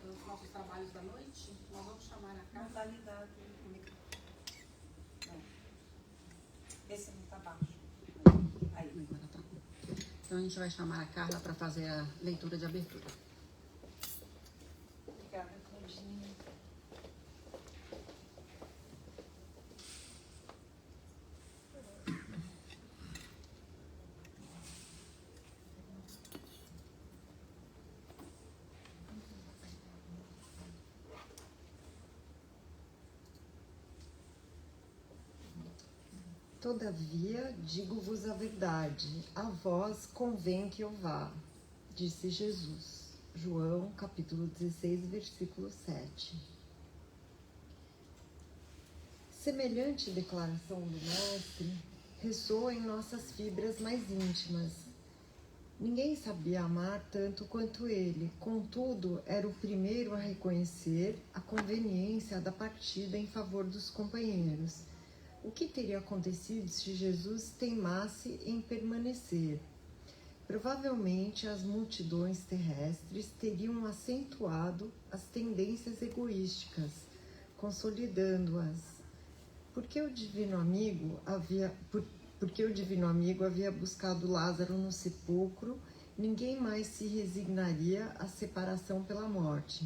os nossos trabalhos da noite, nós vamos chamar a Carla. Não tá ligado o microfone. Não. Esse não tá baixo. Aí. Agora tá. Então a gente vai chamar a Carla para fazer a leitura de abertura. Obrigada, Claudinha. Todavia, digo-vos a verdade, a vós convém que eu vá, disse Jesus. João, capítulo 16, versículo 7. Semelhante declaração do Mestre ressoa em nossas fibras mais íntimas. Ninguém sabia amar tanto quanto ele, contudo, era o primeiro a reconhecer a conveniência da partida em favor dos companheiros. O que teria acontecido se Jesus teimasse em permanecer? Provavelmente as multidões terrestres teriam acentuado as tendências egoísticas, consolidando-as. Porque o divino amigo havia buscado Lázaro no sepulcro, ninguém mais se resignaria à separação pela morte.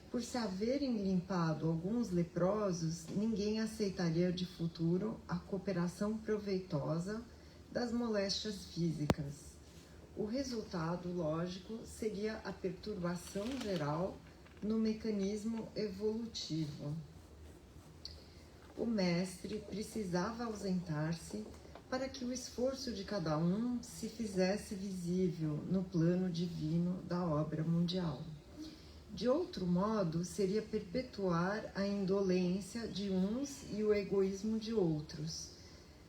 Por se haverem limpado alguns leprosos, ninguém aceitaria de futuro a cooperação proveitosa das moléstias físicas. O resultado lógico seria a perturbação geral no mecanismo evolutivo. O mestre precisava ausentar-se para que o esforço de cada um se fizesse visível no plano divino da obra mundial. De outro modo, seria perpetuar a indolência de uns e o egoísmo de outros.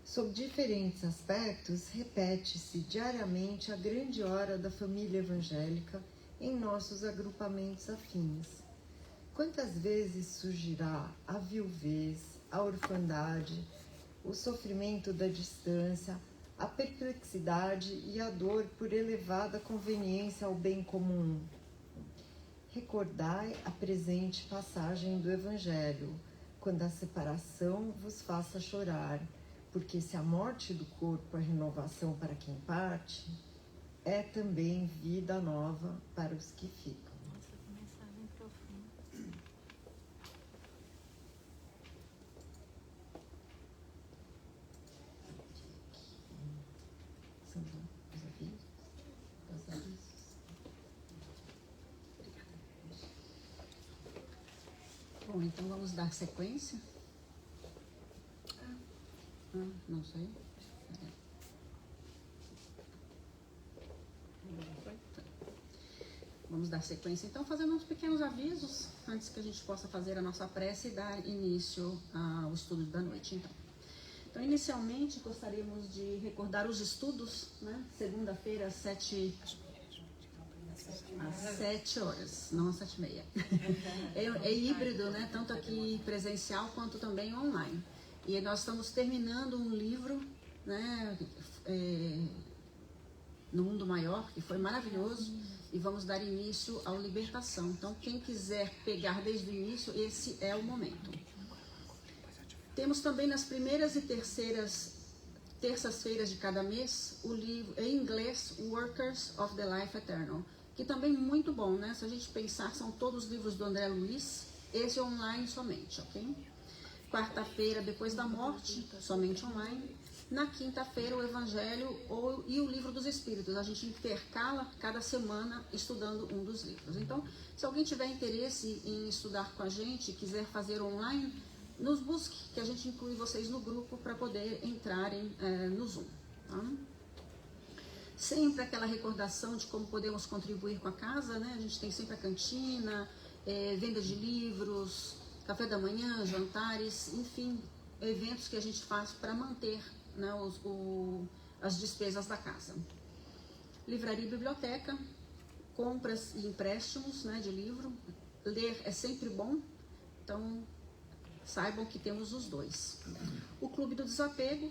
Sob diferentes aspectos, repete-se diariamente a grande hora da família evangélica em nossos agrupamentos afins. Quantas vezes surgirá a viuvez, a orfandade, o sofrimento da distância, a perplexidade e a dor por elevada conveniência ao bem comum? Recordai a presente passagem do Evangelho, quando a separação vos faça chorar, porque se a morte do corpo é renovação para quem parte, é também vida nova para os que ficam. Nossa, que mensagem profunda. São os avisos, os avisos. Bom, então vamos dar sequência. Não sei. Vamos dar sequência, então, fazendo uns pequenos avisos, antes que a gente possa fazer a nossa prece e dar início ao estudo da noite, Então, inicialmente, gostaríamos de recordar os estudos, né? Segunda-feira, às 7 horas, não às 7h30. É híbrido, né? Tanto aqui presencial quanto também online. E nós estamos terminando um livro, né? No Mundo Maior, que foi maravilhoso, e vamos dar início ao Libertação. Então, quem quiser pegar desde o início, esse é o momento. Temos também nas primeiras e terças-feiras de cada mês o livro em inglês Workers of the Life Eternal, que também é muito bom, né? Se a gente pensar, são todos os livros do André Luiz, esse é online somente, ok? Quarta-feira, depois da morte, somente online. Na quinta-feira, o Evangelho e o Livro dos Espíritos. A gente intercala cada semana estudando um dos livros. Então, se alguém tiver interesse em estudar com a gente, quiser fazer online, nos busque, que a gente inclui vocês no grupo para poder entrarem no Zoom. Tá? Sempre aquela recordação de como podemos contribuir com a casa, né? A gente tem sempre a cantina, venda de livros, café da manhã, jantares, enfim, eventos que a gente faz para manter, né, as despesas da casa. Livraria e biblioteca, compras e empréstimos, né, de livro. Ler é sempre bom, então saibam que temos os dois. O Clube do Desapego,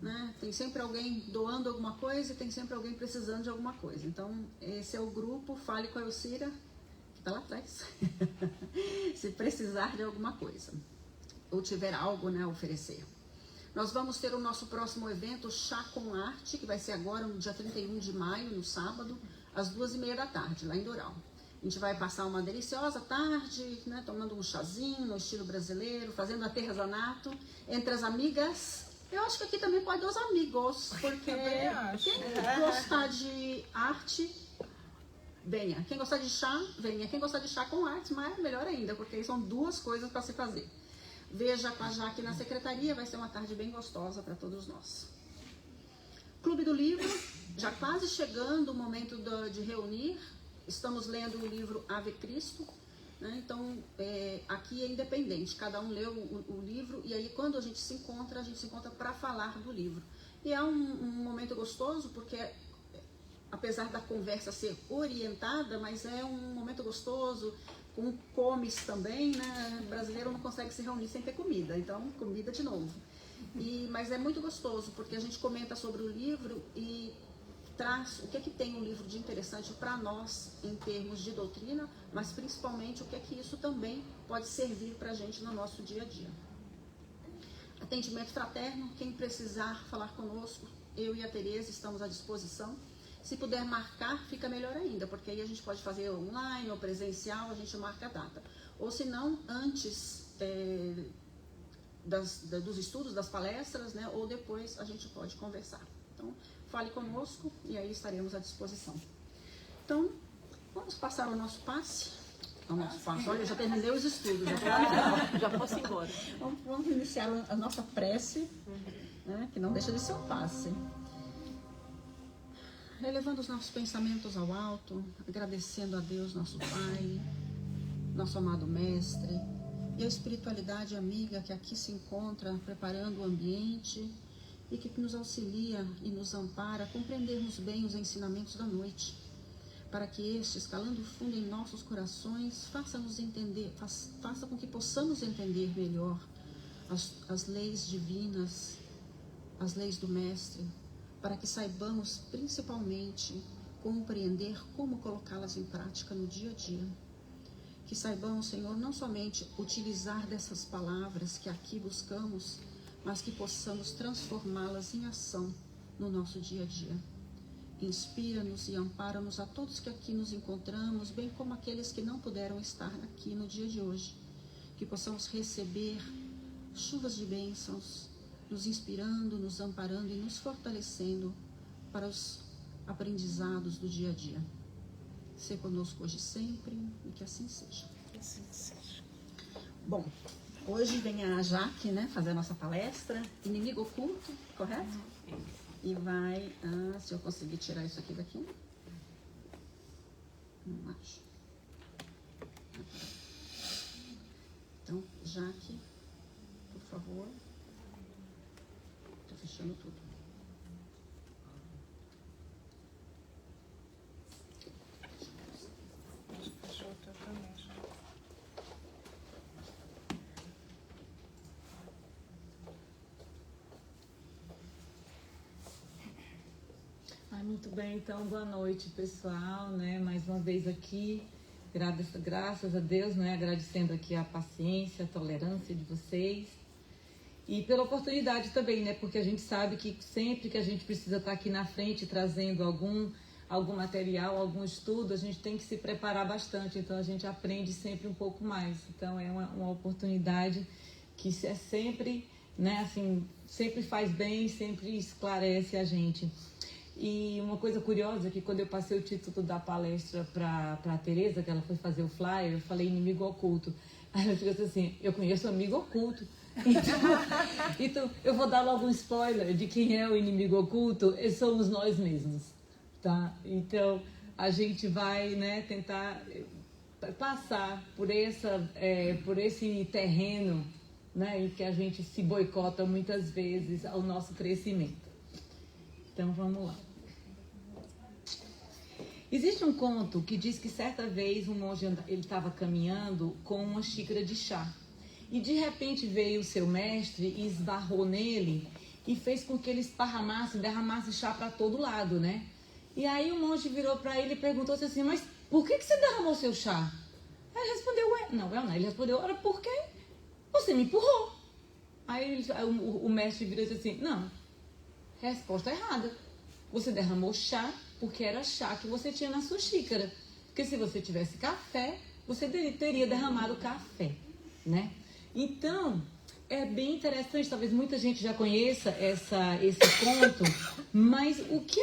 né, tem sempre alguém doando alguma coisa e tem sempre alguém precisando de alguma coisa. Então, esse é o grupo. Fale com a Elcira, que está lá atrás, se precisar de alguma coisa ou tiver algo, né, a oferecer. Nós vamos ter o nosso próximo evento, Chá com Arte, que vai ser agora no dia 31 de maio, no sábado, às 2h30 da tarde, lá em Doral. A gente vai passar uma deliciosa tarde, né, tomando um chazinho no estilo brasileiro, fazendo artesanato entre as amigas. Eu acho que aqui também pode os amigos, porque quem gostar de arte, venha. Quem gostar de chá, venha. Quem gostar de chá com arte, mas é melhor ainda, porque são duas coisas para se fazer. Veja com a Jaque na secretaria, vai ser uma tarde bem gostosa para todos nós. Clube do Livro, já quase chegando o momento de reunir. Estamos lendo o livro Ave Cristo, né? Então aqui é independente, cada um lê o livro e aí quando a gente se encontra para falar do livro. E é um momento gostoso porque apesar da conversa ser orientada, mas é um momento gostoso, com comes também, né? O brasileiro não consegue se reunir sem ter comida, então comida de novo. Mas é muito gostoso porque a gente comenta sobre o livro e traz o que é que tem um livro de interessante para nós em termos de doutrina, mas principalmente o que é que isso também pode servir para a gente no nosso dia a dia. Atendimento fraterno, quem precisar falar conosco, eu e a Tereza estamos à disposição. Se puder marcar, fica melhor ainda, porque aí a gente pode fazer online ou presencial, a gente marca a data. Ou se não, antes dos estudos, das palestras, né, ou depois a gente pode conversar. Então, fale conosco e aí estaremos à disposição. Então, vamos passar o nosso passe. O nosso passe. Olha, eu já terminei os estudos. Já posso ir embora. Vamos iniciar a nossa prece, né, que não deixa de ser um passe. Elevando os nossos pensamentos ao alto, agradecendo a Deus, nosso Pai, nosso amado Mestre, e a espiritualidade amiga que aqui se encontra, preparando o ambiente e que nos auxilia e nos ampara a compreendermos bem os ensinamentos da noite, para que estes, calando fundo em nossos corações, faça-nos entender, faça com que possamos entender melhor as leis divinas, as leis do Mestre, para que saibamos principalmente compreender como colocá-las em prática no dia a dia. Que saibamos, Senhor, não somente utilizar dessas palavras que aqui buscamos, mas que possamos transformá-las em ação no nosso dia a dia. Inspira-nos e ampara-nos a todos que aqui nos encontramos, bem como aqueles que não puderam estar aqui no dia de hoje. Que possamos receber chuvas de bênçãos, nos inspirando, nos amparando e nos fortalecendo para os aprendizados do dia a dia. Ser conosco hoje e sempre, e que assim seja. Que assim seja. Bom, hoje vem a Jaque, né, fazer a nossa palestra, Inimigo Oculto, correto? E vai, se eu conseguir tirar isso aqui daqui. Não acho. Então, Jaque, por favor. Estou fechando tudo. Fechou o teu também, já. Muito bem, então, boa noite, pessoal, né? Mais uma vez aqui, graças a Deus, né? Agradecendo aqui a paciência, a tolerância de vocês e pela oportunidade também, né? Porque a gente sabe que sempre que a gente precisa estar aqui na frente trazendo algum material, algum estudo, a gente tem que se preparar bastante, então a gente aprende sempre um pouco mais. Então é uma oportunidade que é sempre, né? Assim, sempre faz bem, sempre esclarece a gente. E uma coisa curiosa é que quando eu passei o título da palestra para a Tereza, que ela foi fazer o flyer, eu falei inimigo oculto. Aí ela ficou assim, eu conheço o amigo oculto. Então, eu vou dar logo um spoiler de quem é o inimigo oculto, e somos nós mesmos, tá? Então, a gente vai, né, tentar passar por esse terreno, né, em que a gente se boicota muitas vezes ao nosso crescimento. Então, vamos lá. Existe um conto que diz que certa vez um monge ele estava caminhando com uma xícara de chá e de repente veio o seu mestre e esbarrou nele e fez com que ele derramasse chá para todo lado, né? E aí o monge virou para ele e perguntou assim, mas por que você derramou seu chá? Aí ele respondeu, ele respondeu, ora, por quê? Você me empurrou. Aí o mestre virou e disse assim, não, resposta errada. Você derramou chá porque era chá que você tinha na sua xícara. Porque se você tivesse café, você teria derramado café, né? Então, é bem interessante, talvez muita gente já conheça esse conto, mas o que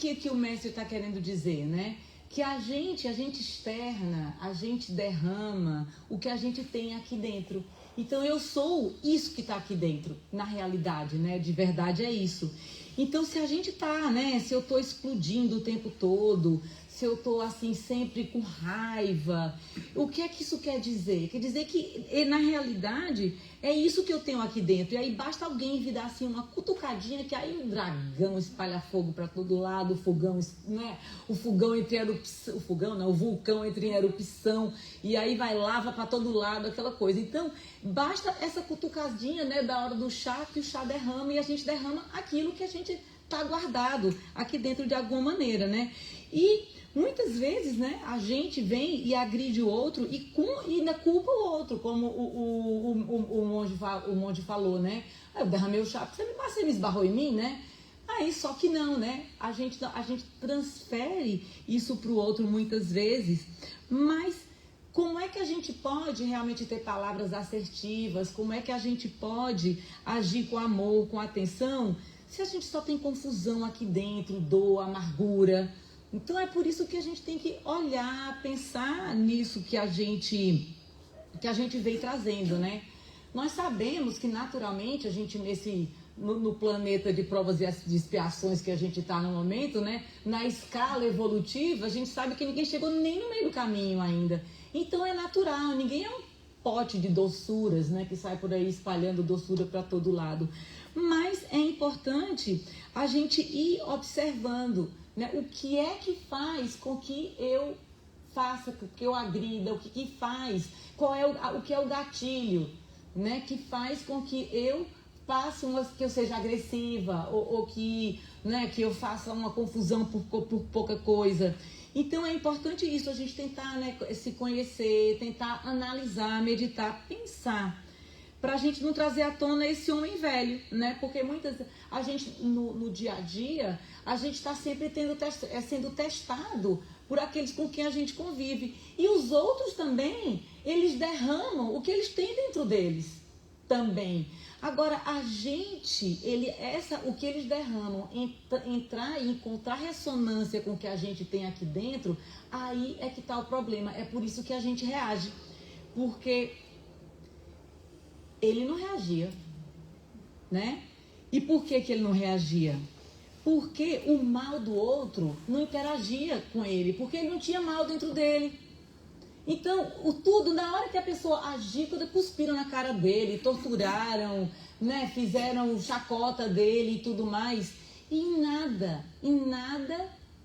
é que o mestre está querendo dizer, né? Que a gente externa, a gente derrama o que a gente tem aqui dentro. Então, eu sou isso que está aqui dentro, na realidade, né? De verdade é isso. Então, se a gente tá, né? Se eu tô explodindo o tempo todo, se eu tô assim sempre com raiva, o que é que isso quer dizer? Quer dizer que, na realidade, é isso que eu tenho aqui dentro. E aí basta alguém vir dar assim uma cutucadinha, que aí o dragão espalha fogo para todo lado, o fogão, né? O fogão entre erupção, o vulcão entre em erupção, e aí vai lava para todo lado, aquela coisa. Então, basta essa cutucadinha, né, da hora do chá, que o chá derrama e a gente derrama aquilo que a gente tá guardado aqui dentro de alguma maneira, né? E muitas vezes, né, a gente vem e agride o outro e ainda culpa o outro, como o monge falou, né? Eu derramei o chá, você me esbarrou em mim, né? Aí, só que não, né? A gente transfere isso para o outro muitas vezes, mas como é que a gente pode realmente ter palavras assertivas? Como é que a gente pode agir com amor, com atenção, se a gente só tem confusão aqui dentro, dor, amargura? Então é por isso que a gente tem que olhar, pensar nisso que a gente vem trazendo, né? Nós sabemos que naturalmente a gente no planeta de provas e de expiações que a gente está no momento, né? Na escala evolutiva, a gente sabe que ninguém chegou nem no meio do caminho ainda. Então é natural, ninguém é um pote de doçuras, né? Que sai por aí espalhando doçura para todo lado. Mas é importante a gente ir observando, né, o que é que faz com que eu faça, que eu agrida, o que faz, o que é o gatilho, né, que faz com que eu passe que eu seja agressiva ou que, né, que eu faça uma confusão por pouca coisa. Então é importante isso, a gente tentar, né, se conhecer, tentar analisar, meditar, pensar, para a gente não trazer à tona esse homem velho, né? Porque a gente no dia a dia, a gente está sempre sendo testado por aqueles com quem a gente convive. E os outros também, eles derramam o que eles têm dentro deles também. Agora, a gente, o que eles derramam, entrar e encontrar ressonância com o que a gente tem aqui dentro, aí é que está o problema. É por isso que a gente reage. Porque ele não reagia, né? E por que ele não reagia? Porque o mal do outro não interagia com ele, porque ele não tinha mal dentro dele. Então, na hora que a pessoa agiu, quando cuspiram na cara dele, torturaram, né? Fizeram chacota dele e tudo mais, e em nada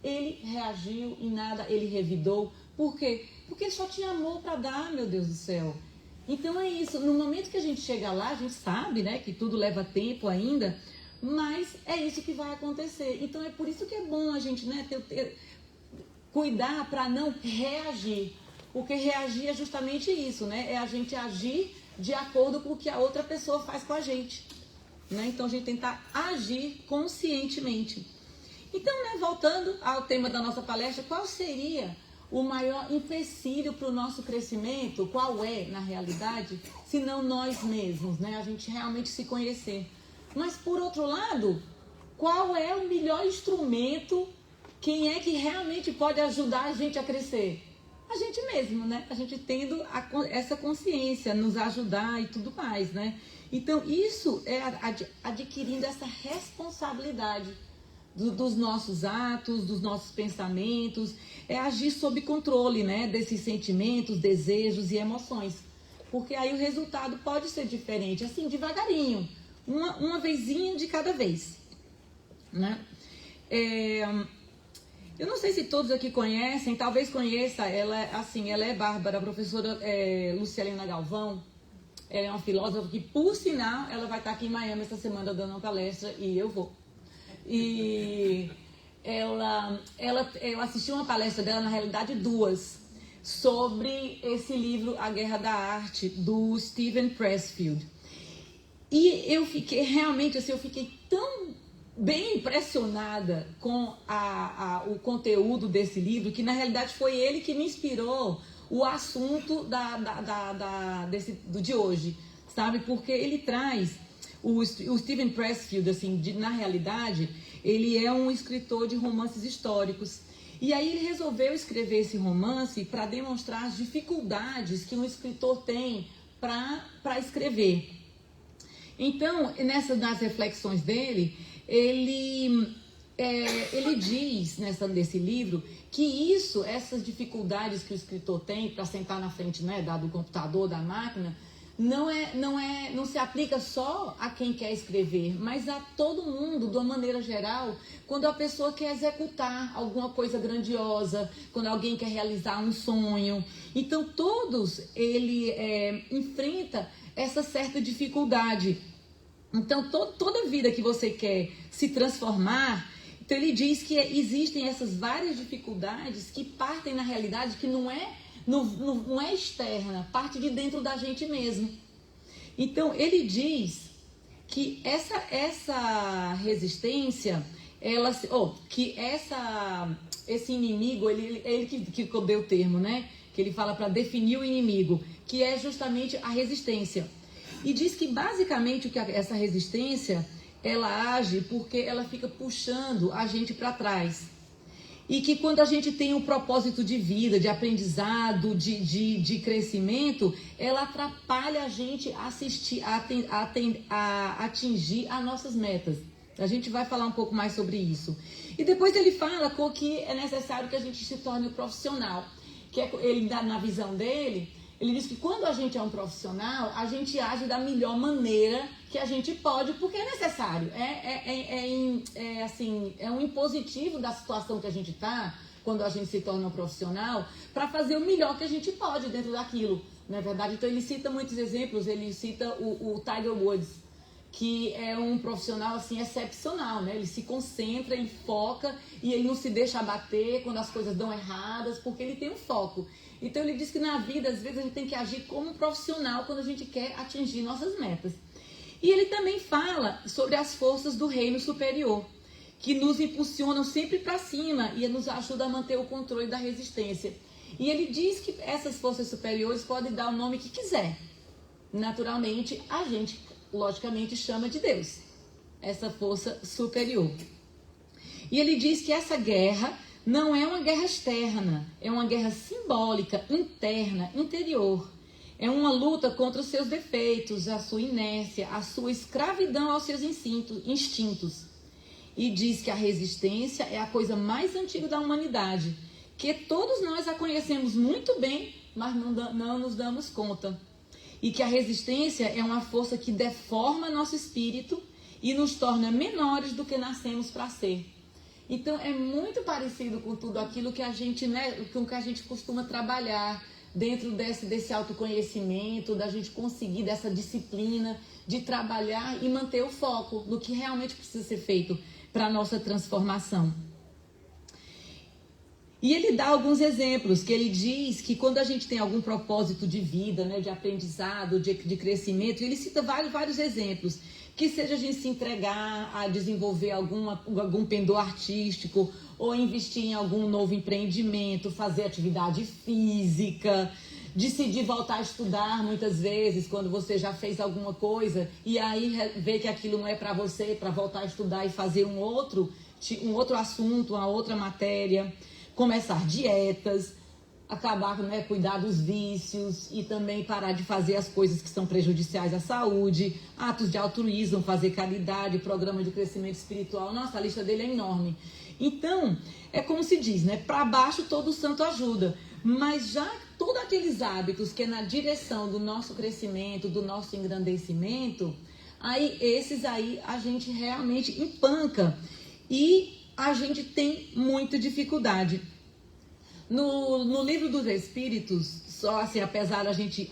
ele reagiu, em nada ele revidou. Por quê? Porque ele só tinha amor para dar, meu Deus do céu. Então é isso, no momento que a gente chega lá, a gente sabe, né, que tudo leva tempo ainda, mas é isso que vai acontecer. Então é por isso que é bom a gente, né, cuidar para não reagir, porque reagir é justamente isso, né, é a gente agir de acordo com o que a outra pessoa faz com a gente, né, então a gente tentar agir conscientemente. Então, né, voltando ao tema da nossa palestra, qual seria o maior empecilho para o nosso crescimento? Qual é, na realidade, se não nós mesmos, né? A gente realmente se conhecer. Mas, por outro lado, qual é o melhor instrumento? Quem é que realmente pode ajudar a gente a crescer? A gente mesmo, né? A gente tendo essa consciência, nos ajudar e tudo mais, né? Então, isso é adquirindo essa responsabilidade dos nossos atos, dos nossos pensamentos, é agir sob controle, né, desses sentimentos, desejos e emoções, porque aí o resultado pode ser diferente, assim, devagarinho, uma vezinha de cada vez, né? Eu não sei se todos aqui conhecem, talvez conheça, ela é Bárbara, a professora Lucilena Galvão. Ela é uma filósofa que, por sinal, ela vai estar aqui em Miami essa semana dando uma palestra e eu vou. E eu assisti uma palestra dela, na realidade duas, sobre esse livro A Guerra da Arte, do Steven Pressfield. E eu fiquei realmente assim, eu fiquei tão bem impressionada com o conteúdo desse livro, que na realidade foi ele que me inspirou o assunto de hoje, sabe? Porque ele traz, o Steven Pressfield, assim, na realidade, ele é um escritor de romances históricos. E aí ele resolveu escrever esse romance para demonstrar as dificuldades que um escritor tem para escrever. Então, nas reflexões dele, ele diz nesse livro que essas dificuldades que o escritor tem para sentar na frente, né, do computador, da máquina, não se aplica só a quem quer escrever, mas a todo mundo, de uma maneira geral, quando a pessoa quer executar alguma coisa grandiosa, quando alguém quer realizar um sonho. Então, ele enfrenta essa certa dificuldade. Então, toda vida que você quer se transformar, então ele diz que existem essas várias dificuldades que partem, na realidade, que não é externa, parte de dentro da gente mesmo. Então, ele diz que essa resistência, esse inimigo, ele que deu o termo, né? Que ele fala para definir o inimigo, que é justamente a resistência. E diz que basicamente o que essa resistência, ela age porque ela fica puxando a gente para trás. E que quando a gente tem um propósito de vida, de aprendizado, de crescimento, ela atrapalha a gente a atingir as nossas metas. A gente vai falar um pouco mais sobre isso. E depois ele fala que é necessário que a gente se torne um profissional. Que ele dá na visão dele. Ele diz que quando a gente é um profissional, a gente age da melhor maneira que a gente pode, porque é necessário. É um impositivo da situação que a gente está, quando a gente se torna um profissional, para fazer o melhor que a gente pode dentro daquilo, não é verdade? Então ele cita muitos exemplos, ele cita o Tiger Woods, que é um profissional assim excepcional, né? Ele se concentra, ele foca e ele não se deixa abater quando as coisas dão erradas, porque ele tem um foco. Então ele diz que na vida, às vezes, a gente tem que agir como um profissional quando a gente quer atingir nossas metas. E ele também fala sobre as forças do reino superior, que nos impulsionam sempre para cima e nos ajudam a manter o controle da resistência. E ele diz que essas forças superiores podem dar o nome que quiser. Naturalmente, a gente, logicamente, chama de Deus, essa força superior. E ele diz que essa guerra não é uma guerra externa, é uma guerra simbólica, interna, interior. É uma luta contra os seus defeitos, a sua inércia, a sua escravidão aos seus instintos. E diz que a resistência é a coisa mais antiga da humanidade, que todos nós a conhecemos muito bem, mas não nos damos conta. E que a resistência é uma força que deforma nosso espírito e nos torna menores do que nascemos para ser. Então é muito parecido com tudo aquilo que a gente, né, com que a gente costuma trabalhar dentro desse autoconhecimento, da gente conseguir dessa disciplina de trabalhar e manter o foco no que realmente precisa ser feito para a nossa transformação. E ele dá alguns exemplos, que ele diz que quando a gente tem algum propósito de vida, né, de aprendizado, de crescimento, ele cita vários exemplos, que seja a gente se entregar a desenvolver algum pendor artístico, ou investir em algum novo empreendimento, fazer atividade física, decidir voltar a estudar muitas vezes, quando você já fez alguma coisa, e aí vê que aquilo não é para você, para voltar a estudar e fazer um outro assunto, uma outra matéria, começar dietas, acabar, né, cuidar dos vícios e também parar de fazer as coisas que são prejudiciais à saúde, atos de altruísmo, fazer caridade, programa de crescimento espiritual. Nossa, a lista dele é enorme. Então, é como se diz, né? Para baixo todo santo ajuda. Mas já todos aqueles hábitos que é na direção do nosso crescimento, do nosso engrandecimento, esses aí a gente realmente empanca e a gente tem muita dificuldade. No livro dos Espíritos, só assim, apesar a gente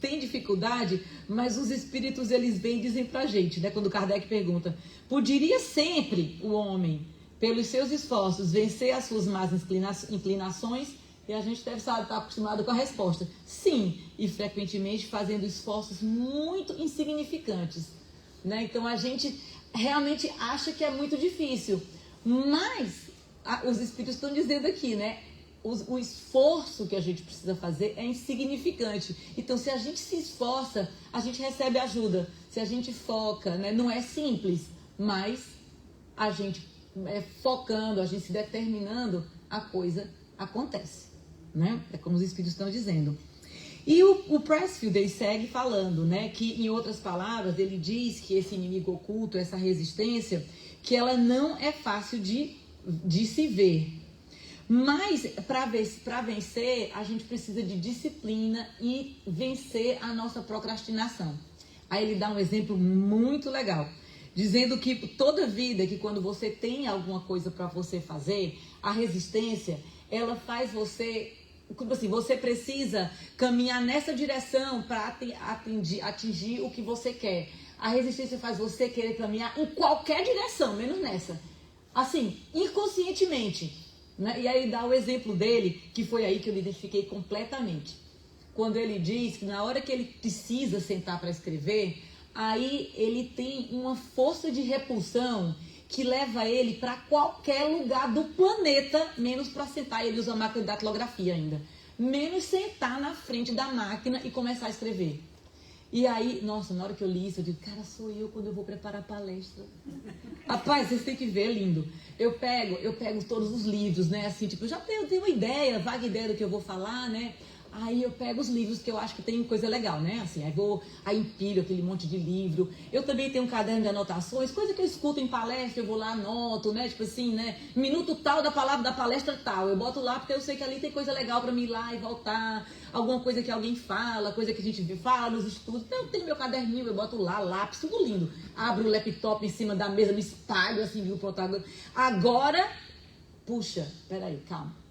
tem dificuldade, mas os Espíritos eles vêm e dizem pra gente, né? Quando Kardec pergunta, poderia sempre o homem, pelos seus esforços, vencer as suas más inclinações? E a gente deve estar acostumado com a resposta. Sim, e frequentemente fazendo esforços muito insignificantes, né? Então a gente realmente acha que é muito difícil. Mas os Espíritos estão dizendo aqui, né? O esforço que a gente precisa fazer é insignificante. Então, se a gente se esforça, a gente recebe ajuda. Se a gente foca, né? Não é simples, mas a gente focando, a gente se determinando, a coisa acontece, né? É como os Espíritos estão dizendo. E o Pressfield ele segue falando, né? Que, em outras palavras, ele diz que esse inimigo oculto, essa resistência, que ela não é fácil de se ver. Mas para vencer, a gente precisa de disciplina e vencer a nossa procrastinação. Aí ele dá um exemplo muito legal, dizendo que toda vida que quando você tem alguma coisa para você fazer, a resistência, ela faz você, como assim, você precisa caminhar nessa direção para atingir o que você quer. A resistência faz você querer caminhar em qualquer direção, menos nessa. Assim, inconscientemente. Né? E aí dá o exemplo dele, que foi aí que eu me identifiquei completamente. Quando ele diz que na hora que ele precisa sentar para escrever, aí ele tem uma força de repulsão que leva ele para qualquer lugar do planeta, menos para sentar, ele usa a máquina de datilografia ainda, menos sentar na frente da máquina e começar a escrever. E aí, nossa, na hora que eu li isso, eu digo, cara, sou eu quando eu vou preparar a palestra. Rapaz, vocês têm que ver, é lindo. Eu pego todos os livros, né, assim, tipo, eu já tenho uma ideia, vaga ideia do que eu vou falar, né. Aí eu pego os livros que eu acho que tem coisa legal, né? Assim, aí empilho aquele monte de livro. Eu também tenho um caderno de anotações, coisa que eu escuto em palestra, eu vou lá, anoto, né? Tipo assim, né? Minuto tal da palavra da palestra tal. Eu boto lá porque eu sei que ali tem coisa legal pra mim ir lá e voltar. Alguma coisa que alguém fala, coisa que a gente fala nos estudos. Então eu tenho meu caderninho, eu boto lá, lápis, tudo lindo. Abro o laptop em cima da mesa, me espalho assim, viu, o protagonista. Agora, puxa, peraí, calma.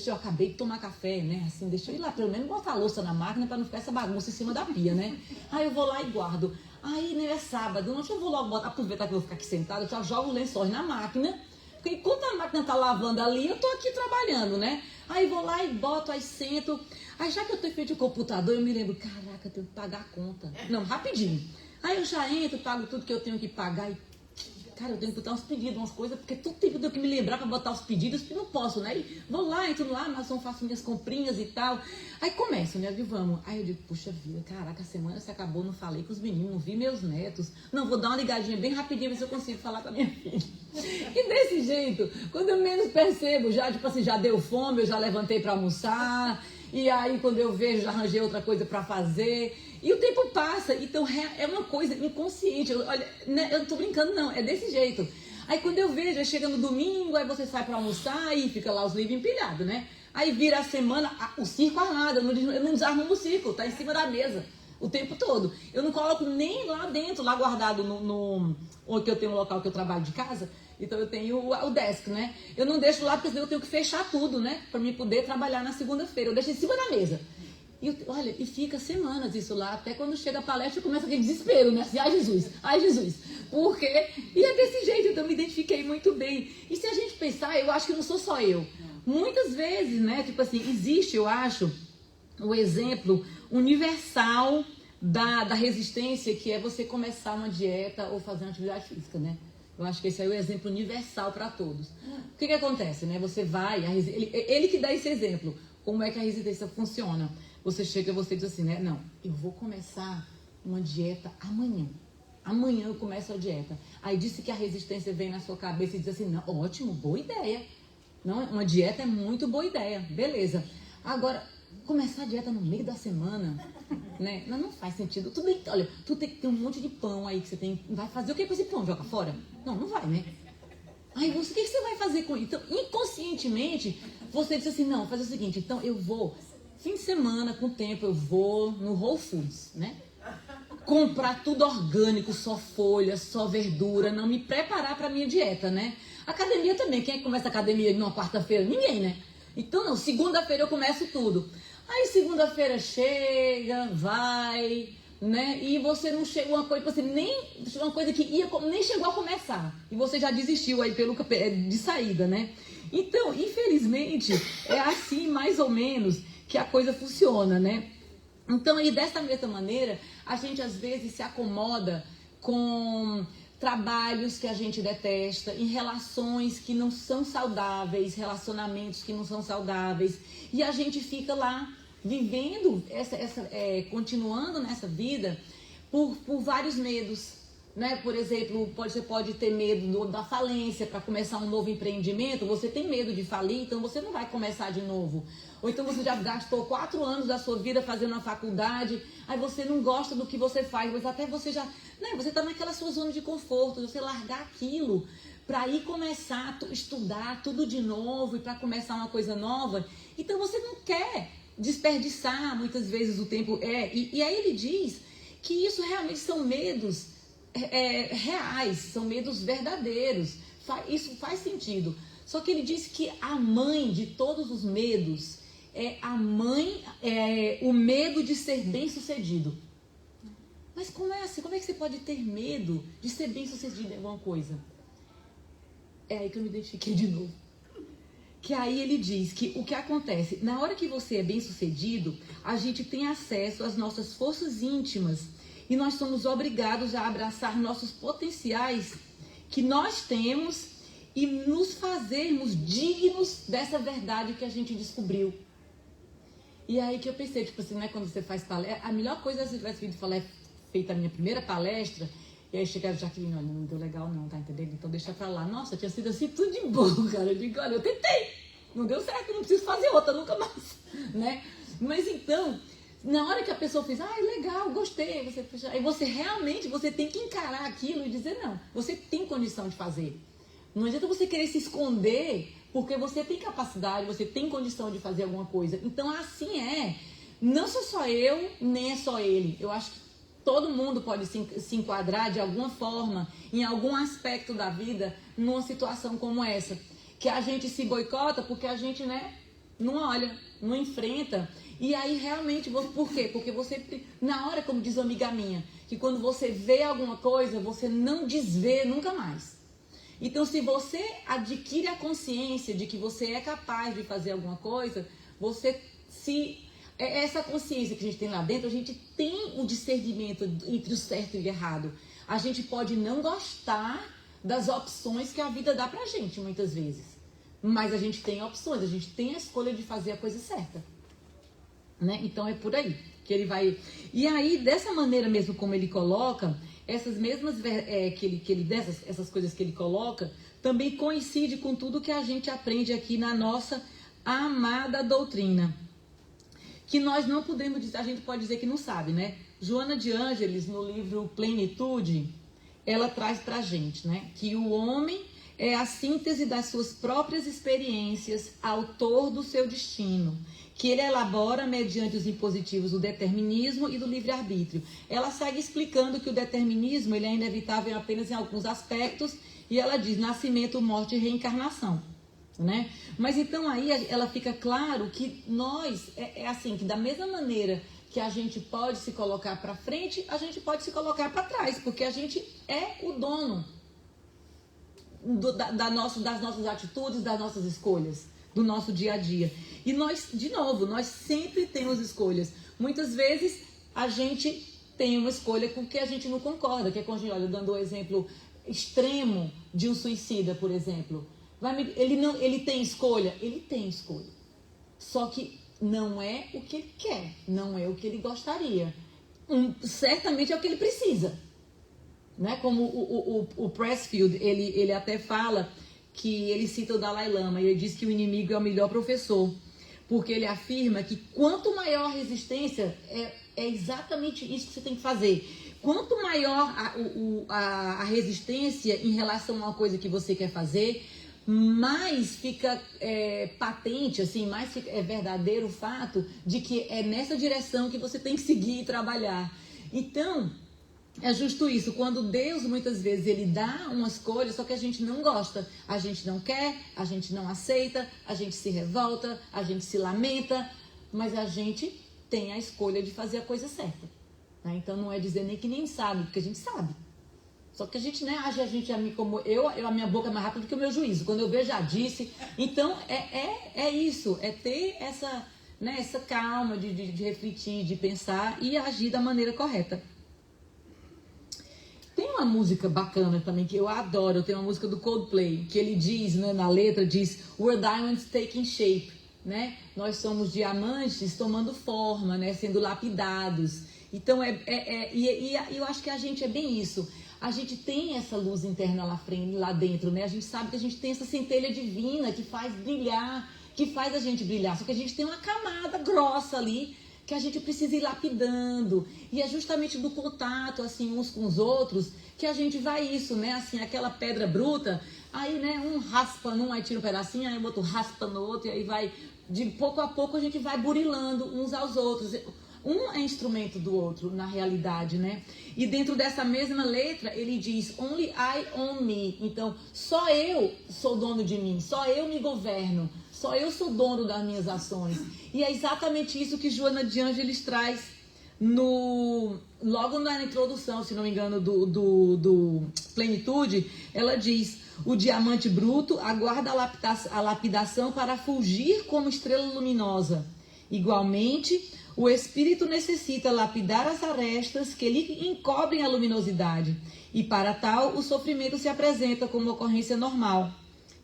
Eu acabei de tomar café, né? Assim, deixa eu ir lá, pelo menos botar a louça na máquina para não ficar essa bagunça em cima da pia, né? Aí eu vou lá e guardo. Aí, né, é sábado, não, eu vou logo aproveitar que eu vou ficar aqui sentada, eu já jogo o lençóis na máquina, porque enquanto a máquina tá lavando ali, eu tô aqui trabalhando, né? Aí vou lá e boto, aí sento. Aí já que eu tenho feito o computador, eu me lembro, caraca, eu tenho que pagar a conta. Não, rapidinho. Aí eu já entro, pago tudo que eu tenho que pagar e cara, eu tenho que botar uns pedidos, umas coisas, porque todo tempo eu tenho que me lembrar para botar os pedidos, porque não posso, né? E vou lá, entro lá, mas eu faço minhas comprinhas e tal. Aí começo, né? Eu vamos. Aí eu digo, puxa vida, caraca, a semana se acabou, não falei com os meninos, não vi meus netos. Não, vou dar uma ligadinha bem rapidinho, ver se eu consigo falar com a minha filha. E desse jeito, quando eu menos percebo, já, tipo assim, já deu fome, eu já levantei para almoçar. E aí, quando eu vejo, já arranjei outra coisa para fazer. E o tempo passa. Então, é uma coisa inconsciente. Olha, né, eu não tô brincando, não. É desse jeito. Aí, quando eu vejo, chega no domingo, aí você sai para almoçar e fica lá os livros empilhados, né? Aí, vira a semana, o circo armado. Eu não desarrumo o circo. Tá em cima da mesa o tempo todo. Eu não coloco nem lá dentro, lá guardado onde eu tenho um local que eu trabalho de casa. Então eu tenho o desk, né? Eu não deixo lá porque senão eu tenho que fechar tudo, né? Pra mim poder trabalhar na segunda-feira. Eu deixo em cima da mesa. Olha, e fica semanas isso lá, até quando chega a palestra começa aquele desespero, né? Assim, ai Jesus. Por quê? E é desse jeito, então eu me identifiquei muito bem. E se a gente pensar, eu acho que não sou só eu. Muitas vezes, né? Tipo assim, existe, eu acho, o exemplo universal da resistência, que é você começar uma dieta ou fazer uma atividade física, né? Eu acho que esse aí é o exemplo universal para todos. O que acontece, né? Você vai, ele que dá esse exemplo, como é que a resistência funciona. Você chega e você diz assim, né? Não, eu vou começar uma dieta amanhã. Amanhã eu começo a dieta. Aí disse que a resistência vem na sua cabeça e diz assim, não, ótimo, boa ideia. Não, uma dieta é muito boa ideia, beleza. Agora, começar a dieta no meio da semana, né? Não faz sentido. Tudo bem, olha, tu tem que ter um monte de pão aí que você tem. Vai fazer o que com esse pão? Joga fora? Não vai, né? Aí você, o que você vai fazer com isso? Então, inconscientemente, você diz assim, não, faz o seguinte, então eu vou, fim de semana, com o tempo, eu vou no Whole Foods, né? Comprar tudo orgânico, só folha, só verdura, não me preparar para minha dieta, né? Academia também, quem é que começa a academia numa quarta-feira? Ninguém, né? Então, não, segunda-feira eu começo tudo. Aí, segunda-feira chega, vai, né? E você não chegou uma coisa, você uma coisa que nem chegou a começar. E você já desistiu aí de saída, né? Então, infelizmente, é assim mais ou menos que a coisa funciona, né? Então, aí dessa mesma maneira, a gente às vezes se acomoda com trabalhos que a gente detesta, em relações que não são saudáveis, relacionamentos que não são saudáveis, e a gente fica lá vivendo, continuando nessa vida por vários medos, né? Por exemplo, você pode ter medo da falência para começar um novo empreendimento, você tem medo de falir, então você não vai começar de novo. Ou então você já gastou 4 anos da sua vida fazendo uma faculdade, aí você não gosta do que você faz, mas até você já, né, você está naquela sua zona de conforto, você largar aquilo para ir começar a estudar tudo de novo e para começar uma coisa nova. Então você não quer desperdiçar muitas vezes o tempo. E aí ele diz que isso realmente são medos reais, são medos verdadeiros. Isso faz sentido. Só que ele diz que a mãe de todos os medos o medo de ser bem-sucedido. Mas como é assim? Como é que você pode ter medo de ser bem-sucedido em alguma coisa? É aí que eu me identifiquei de novo. Que aí ele diz que o que acontece, na hora que você é bem-sucedido, a gente tem acesso às nossas forças íntimas e nós somos obrigados a abraçar nossos potenciais que nós temos e nos fazermos dignos dessa verdade que a gente descobriu. E aí que eu pensei, tipo assim, né, quando você faz palestra, a melhor coisa é se eu tivesse feito a minha primeira palestra, e aí chegaram já que olha, não deu legal não, tá entendendo? Então deixa pra lá. Nossa, tinha sido assim tudo de bom, cara. Eu digo, olha, eu tentei, não deu certo, não preciso fazer outra nunca mais, né? Mas então, na hora que a pessoa fez, legal, gostei, aí você realmente, você tem que encarar aquilo e dizer, não, você tem condição de fazer. Não adianta você querer se esconder, porque você tem capacidade, você tem condição de fazer alguma coisa. Então, assim não sou só eu, nem é só ele. Eu acho que todo mundo pode se enquadrar de alguma forma, em algum aspecto da vida, numa situação como essa. Que a gente se boicota porque a gente, né, não olha, não enfrenta. E aí, realmente, por quê? Porque você, na hora, como diz uma amiga minha, que quando você vê alguma coisa, você não desvê nunca mais. Então, se você adquire a consciência de que você é capaz de fazer alguma coisa, essa consciência que a gente tem lá dentro, a gente tem o discernimento entre o certo e o errado. A gente pode não gostar das opções que a vida dá pra gente, muitas vezes. Mas a gente tem opções, a gente tem a escolha de fazer a coisa certa. Né? Então, é por aí que ele vai... E aí, dessa maneira mesmo como ele coloca... Essas mesmas essas coisas que ele coloca também coincide com tudo que a gente aprende aqui na nossa amada doutrina. Que nós não podemos dizer, a gente pode dizer que não sabe, né? Joana de Ângeles, no livro Plenitude, ela traz pra gente, né? Que o homem é a síntese das suas próprias experiências, autor do seu destino, que ele elabora mediante os impositivos do determinismo e do livre-arbítrio. Ela segue explicando que o determinismo ele é inevitável apenas em alguns aspectos, e ela diz nascimento, morte e reencarnação. Né? Mas então aí ela fica claro que nós, assim, que da mesma maneira que a gente pode se colocar para frente, a gente pode se colocar para trás, porque a gente é o dono das nossas atitudes, das nossas escolhas, do nosso dia a dia. E nós, de novo, nós sempre temos escolhas. Muitas vezes a gente tem uma escolha com que a gente não concorda, que é quando, olha, dando o exemplo extremo de um suicida, por exemplo. Ele tem escolha? Ele tem escolha. Só que não é o que ele quer, não é o que ele gostaria. Certamente é o que ele precisa. Né? Como o Pressfield, ele até fala que ele cita o Dalai Lama e ele diz que o inimigo é o melhor professor, porque ele afirma que quanto maior a resistência, é exatamente isso que você tem que fazer. Quanto maior a resistência em relação a uma coisa que você quer fazer, mais fica patente, assim, mais é verdadeiro o fato de que é nessa direção que você tem que seguir e trabalhar. Então, é justo isso, quando Deus muitas vezes ele dá uma escolha, só que a gente não gosta, a gente não quer, a gente não aceita, a gente se revolta, a gente se lamenta, mas a gente tem a escolha de fazer a coisa certa. Né? Então não é dizer nem que nem sabe, porque a gente sabe. Só que a gente, né, a minha boca é mais rápida do que o meu juízo. Quando eu vejo, já disse. Então, é isso, é ter essa, né, essa calma de refletir, de pensar e agir da maneira correta. Tem uma música bacana também que eu adoro, tem uma música do Coldplay, que ele diz, né, na letra, diz, we're diamonds taking shape, né? Nós somos diamantes tomando forma, né, sendo lapidados. Então, e eu acho que a gente é bem isso. A gente tem essa luz interna lá dentro, né? A gente sabe que a gente tem essa centelha divina que faz brilhar, que faz a gente brilhar. Só que a gente tem uma camada grossa ali que a gente precisa ir lapidando. E é justamente do contato, assim, uns com os outros, que a gente vai isso, né? Assim, aquela pedra bruta, aí, né, um raspa num, aí tira um pedacinho, aí o outro raspa no outro, e aí vai, de pouco a pouco a gente vai burilando uns aos outros. Um é instrumento do outro, na realidade, né? E dentro dessa mesma letra, ele diz, only I own me. Então, só eu sou dono de mim, só eu me governo, só eu sou dono das minhas ações. E é exatamente isso que Joana de Ângeles traz logo na introdução, se não me engano, do Plenitude. Ela diz, o diamante bruto aguarda a lapidação para fulgir como estrela luminosa. Igualmente, o espírito necessita lapidar as arestas que lhe encobrem a luminosidade. E para tal, o sofrimento se apresenta como ocorrência normal,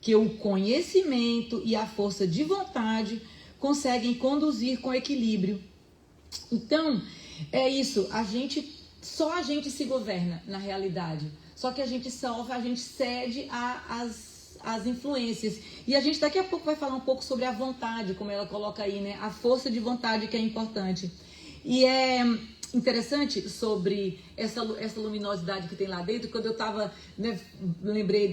que o conhecimento e a força de vontade conseguem conduzir com equilíbrio. Então, é isso, só a gente se governa na realidade. Só que a gente sofre, a gente cede às influências. E a gente daqui a pouco vai falar um pouco sobre a vontade, como ela coloca aí, né? A força de vontade que é importante. E é interessante sobre essa luminosidade que tem lá dentro. Quando eu estava, né, lembrei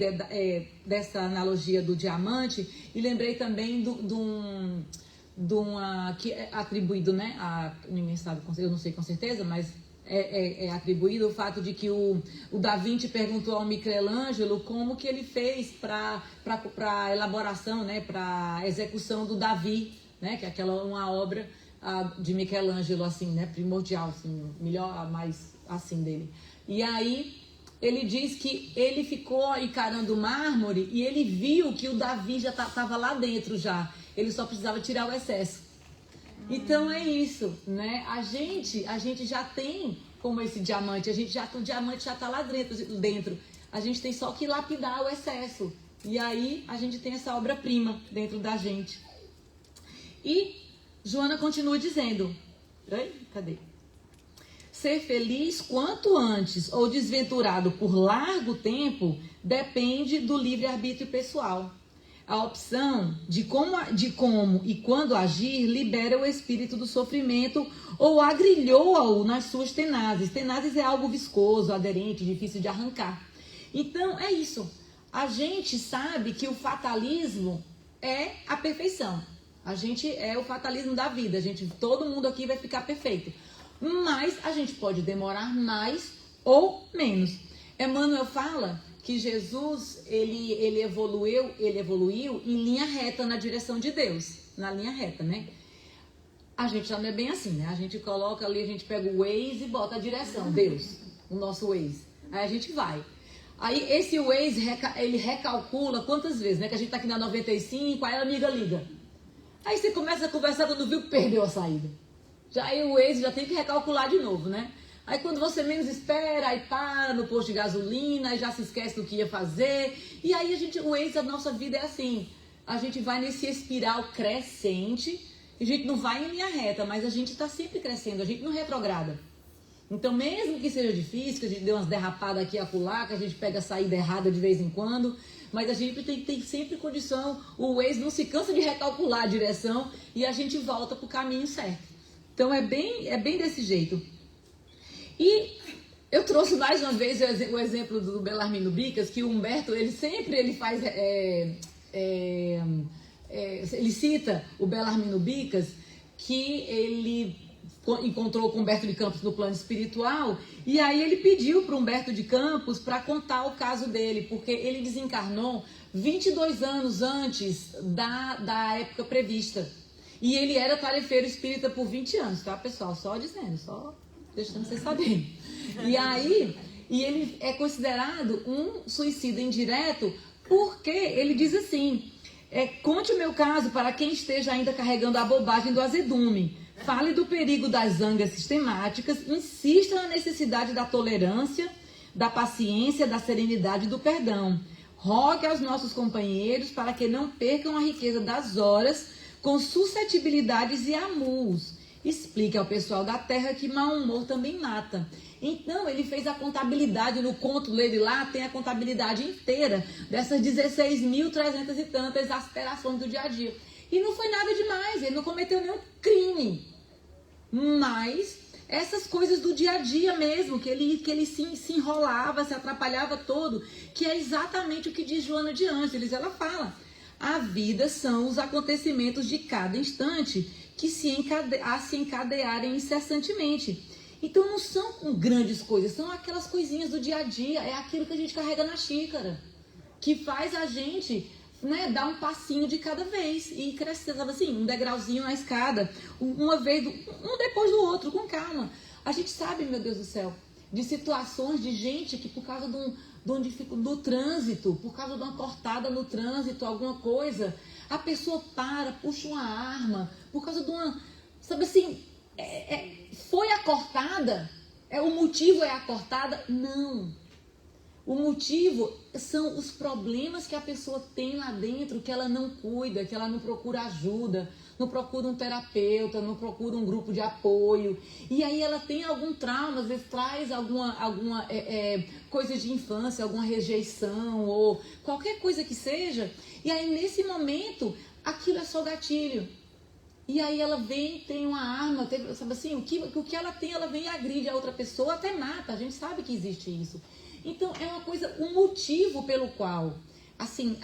dessa analogia do diamante e lembrei também de uma que é atribuído, né? Ninguém sabe, eu não sei com certeza, mas é atribuído o fato de que o Da Vinci perguntou ao Michelangelo como que ele fez para a elaboração, né, para a execução do Davi, né, que é uma obra de Michelangelo, assim, né, primordial, assim, melhor, mais assim dele. E aí ele diz que ele ficou encarando o mármore e ele viu que o Davi já estava lá dentro já. Ele só precisava tirar o excesso. Então é isso, né? A gente já tem como esse diamante, o diamante já está lá dentro. A gente tem só que lapidar o excesso. E aí a gente tem essa obra-prima dentro da gente. E Joana continua dizendo, cadê? Ser feliz quanto antes ou desventurado por largo tempo depende do livre-arbítrio pessoal. A opção de como e quando agir libera o espírito do sofrimento ou agrilhoa-o nas suas tenazes. Tenazes é algo viscoso, aderente, difícil de arrancar. Então, é isso. A gente sabe que o fatalismo é a perfeição. A gente é o fatalismo da vida. Todo mundo aqui vai ficar perfeito. Mas a gente pode demorar mais ou menos. Emmanuel fala que Jesus, ele evoluiu em linha reta na direção de Deus, na linha reta, né? A gente já não é bem assim, né? A gente coloca ali, a gente pega o Waze e bota a direção, Deus, o nosso Waze. Aí a gente vai. Aí esse Waze, ele recalcula quantas vezes, né? Que a gente tá aqui na 95, aí a amiga liga. Aí você começa a conversar quando viu que perdeu a saída. Aí o Waze já tem que recalcular de novo, né? Aí quando você menos espera, aí para no posto de gasolina, aí já se esquece do que ia fazer. E aí o Waze, a nossa vida é assim. A gente vai nesse espiral crescente, a gente não vai em linha reta, mas a gente está sempre crescendo, a gente não retrograda. Então mesmo que seja difícil, que a gente dê umas derrapadas aqui e acolá, que a gente pega a saída errada de vez em quando, mas a gente tem sempre condição, o Waze não se cansa de recalcular a direção e a gente volta para o caminho certo. Então é bem desse jeito. E eu trouxe mais uma vez o exemplo do Belarmino Bicas, que o Humberto, ele faz, ele cita o Belarmino Bicas, que ele encontrou com Humberto de Campos no plano espiritual, e aí ele pediu para Humberto de Campos para contar o caso dele, porque ele desencarnou 22 anos antes da época prevista. E ele era tarefeiro espírita por 20 anos, tá, pessoal? Só dizendo, só deixando vocês saberem. E aí, E ele é considerado um suicida indireto porque ele diz assim, conte o meu caso para quem esteja ainda carregando a bobagem do azedume. Fale do perigo das zangas sistemáticas, insista na necessidade da tolerância, da paciência, da serenidade e do perdão. Rogue aos nossos companheiros para que não percam a riqueza das horas com suscetibilidades e amus. Explique ao pessoal da terra que mau humor também mata. Então, ele fez a contabilidade, no conto dele lá, tem a contabilidade inteira dessas 16.300 e tantas aspirações do dia a dia. E não foi nada demais, ele não cometeu nenhum crime. Mas essas coisas do dia a dia mesmo, que ele se enrolava, se atrapalhava todo, que é exatamente o que diz Joana de Ângeles. Ela fala, a vida são os acontecimentos de cada instante que se encadearem incessantemente. Então não são grandes coisas, são aquelas coisinhas do dia a dia, é aquilo que a gente carrega na xícara, que faz a gente, né, dar um passinho de cada vez e crescer, sabe assim, um degrauzinho na escada, uma vez, um depois do outro, com calma. A gente sabe, meu Deus do céu, de situações de gente que por causa do trânsito, por causa de uma cortada no trânsito, alguma coisa, a pessoa para, puxa uma arma, por causa de uma, sabe assim, foi a cortada, o motivo é a cortada? Não. O motivo são os problemas que a pessoa tem lá dentro, que ela não cuida, que ela não procura ajuda, não procura um terapeuta, não procura um grupo de apoio. E aí ela tem algum trauma, às vezes traz alguma coisa de infância, alguma rejeição ou qualquer coisa que seja. E aí nesse momento, aquilo é só gatilho. E aí ela vem, tem uma arma, sabe assim, o que ela tem, ela vem e agride a outra pessoa, até mata, a gente sabe que existe isso. Então é uma coisa, um motivo pelo qual, assim,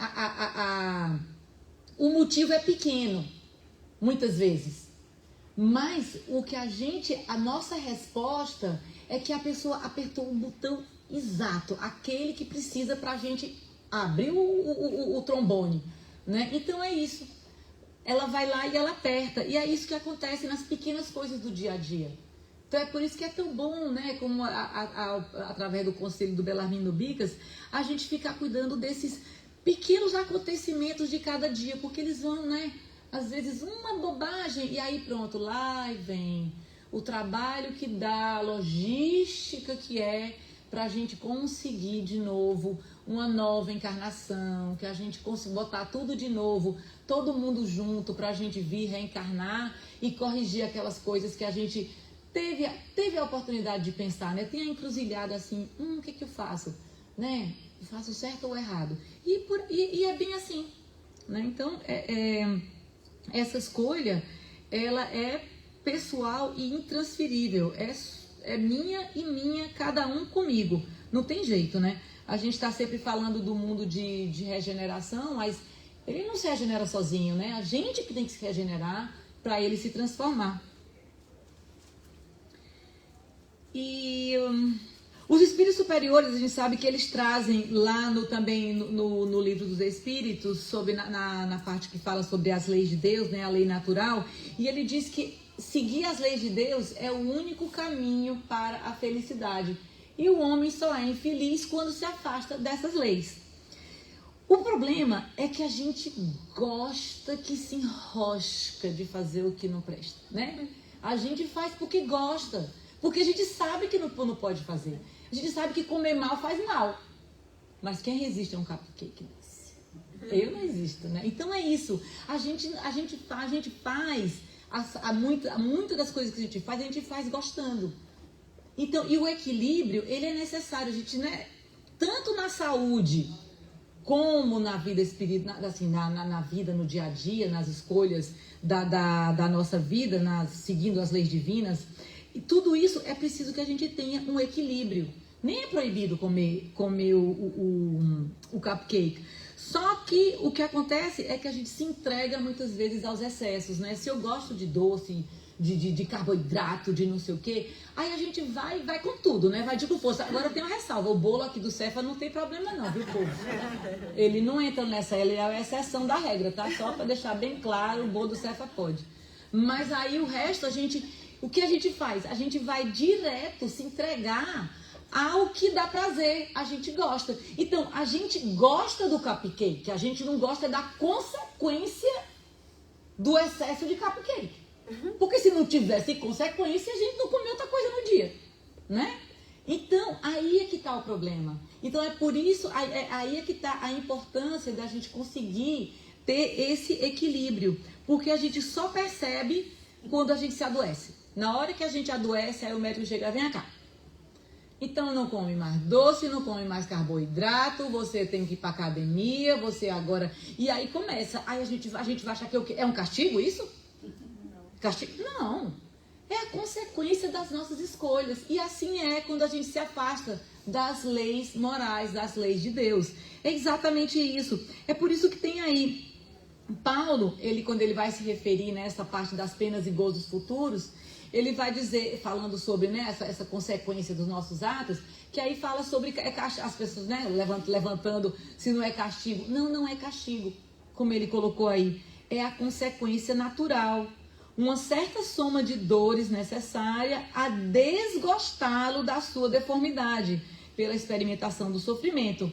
o motivo é pequeno, muitas vezes. Mas a nossa resposta é que a pessoa apertou o botão exato, aquele que precisa pra gente abrir o trombone, né? Então é isso. Ela vai lá e ela aperta. E é isso que acontece nas pequenas coisas do dia a dia. Então é por isso que é tão bom, né? Como através do conselho do Belarmino Bicas, a gente ficar cuidando desses pequenos acontecimentos de cada dia. Porque eles vão, né? Às vezes uma bobagem e aí pronto, lá e vem o trabalho que dá, a logística que é para a gente conseguir de novo uma nova encarnação, que a gente consiga botar tudo de novo, todo mundo junto, para a gente vir reencarnar e corrigir aquelas coisas que a gente teve a oportunidade de pensar, né? Tem a encruzilhada assim, o que eu faço? Né? Eu faço certo ou errado? E é bem assim, né? Então, essa escolha, ela é pessoal e intransferível, é minha e minha, cada um comigo, não tem jeito, né? A gente está sempre falando do mundo de regeneração, mas ele não se regenera sozinho, né? A gente que tem que se regenerar para ele se transformar. E os espíritos superiores, a gente sabe que eles trazem lá também no livro dos espíritos, sobre na parte que fala sobre as leis de Deus, né? A lei natural, e ele diz que seguir as leis de Deus é o único caminho para a felicidade. E o homem só é infeliz quando se afasta dessas leis. O problema é que a gente gosta que se enrosca de fazer o que não presta, né? A gente faz porque gosta, porque a gente sabe que não pode fazer. A gente sabe que comer mal faz mal. Mas quem resiste a um cupcake desse? Eu não existo, né? Então é isso. A gente faz muitas das coisas que a gente faz gostando. Então, e o equilíbrio, ele é necessário. A gente, né, tanto na saúde como na vida espiritual, assim, na vida, no dia a dia, nas escolhas da nossa vida, seguindo as leis divinas, e tudo isso é preciso que a gente tenha um equilíbrio. Nem é proibido comer o cupcake. Só que o que acontece é que a gente se entrega muitas vezes aos excessos, né? Se eu gosto de doce, de carboidrato, de não sei o quê, aí a gente vai com tudo, né? Vai com força. Agora tem uma ressalva, o bolo aqui do Cefa não tem problema não, viu, povo? Ele não entra nessa, ele é a exceção da regra, tá? Só para deixar bem claro, o bolo do Cefa pode. Mas aí o resto, o que a gente faz? A gente vai direto se entregar ao que dá prazer, a gente gosta. Então, a gente gosta do cupcake, a gente não gosta da consequência do excesso de cupcake. Porque se não tivesse consequência, a gente não comia outra coisa no dia, né? Então, aí é que está o problema. Então, é por isso, aí é que está a importância da gente conseguir ter esse equilíbrio. Porque a gente só percebe quando a gente se adoece. Na hora que a gente adoece, aí o médico chega, vem cá. Então, não come mais doce, não come mais carboidrato, você tem que ir para academia, você agora... E aí começa, aí a gente vai achar que é o quê? É um castigo isso? Castigo? Não. É a consequência das nossas escolhas. E assim é quando a gente se afasta das leis morais, das leis de Deus. É exatamente isso. É por isso que tem aí Paulo, quando ele vai se referir nessa parte das penas e gozos futuros, ele vai dizer, falando sobre, né, essa consequência dos nossos atos, que aí fala sobre as pessoas, né, levantando se não é castigo. Não é castigo, como ele colocou aí. É a consequência natural. Uma certa soma de dores necessária a desgostá-lo da sua deformidade, pela experimentação do sofrimento.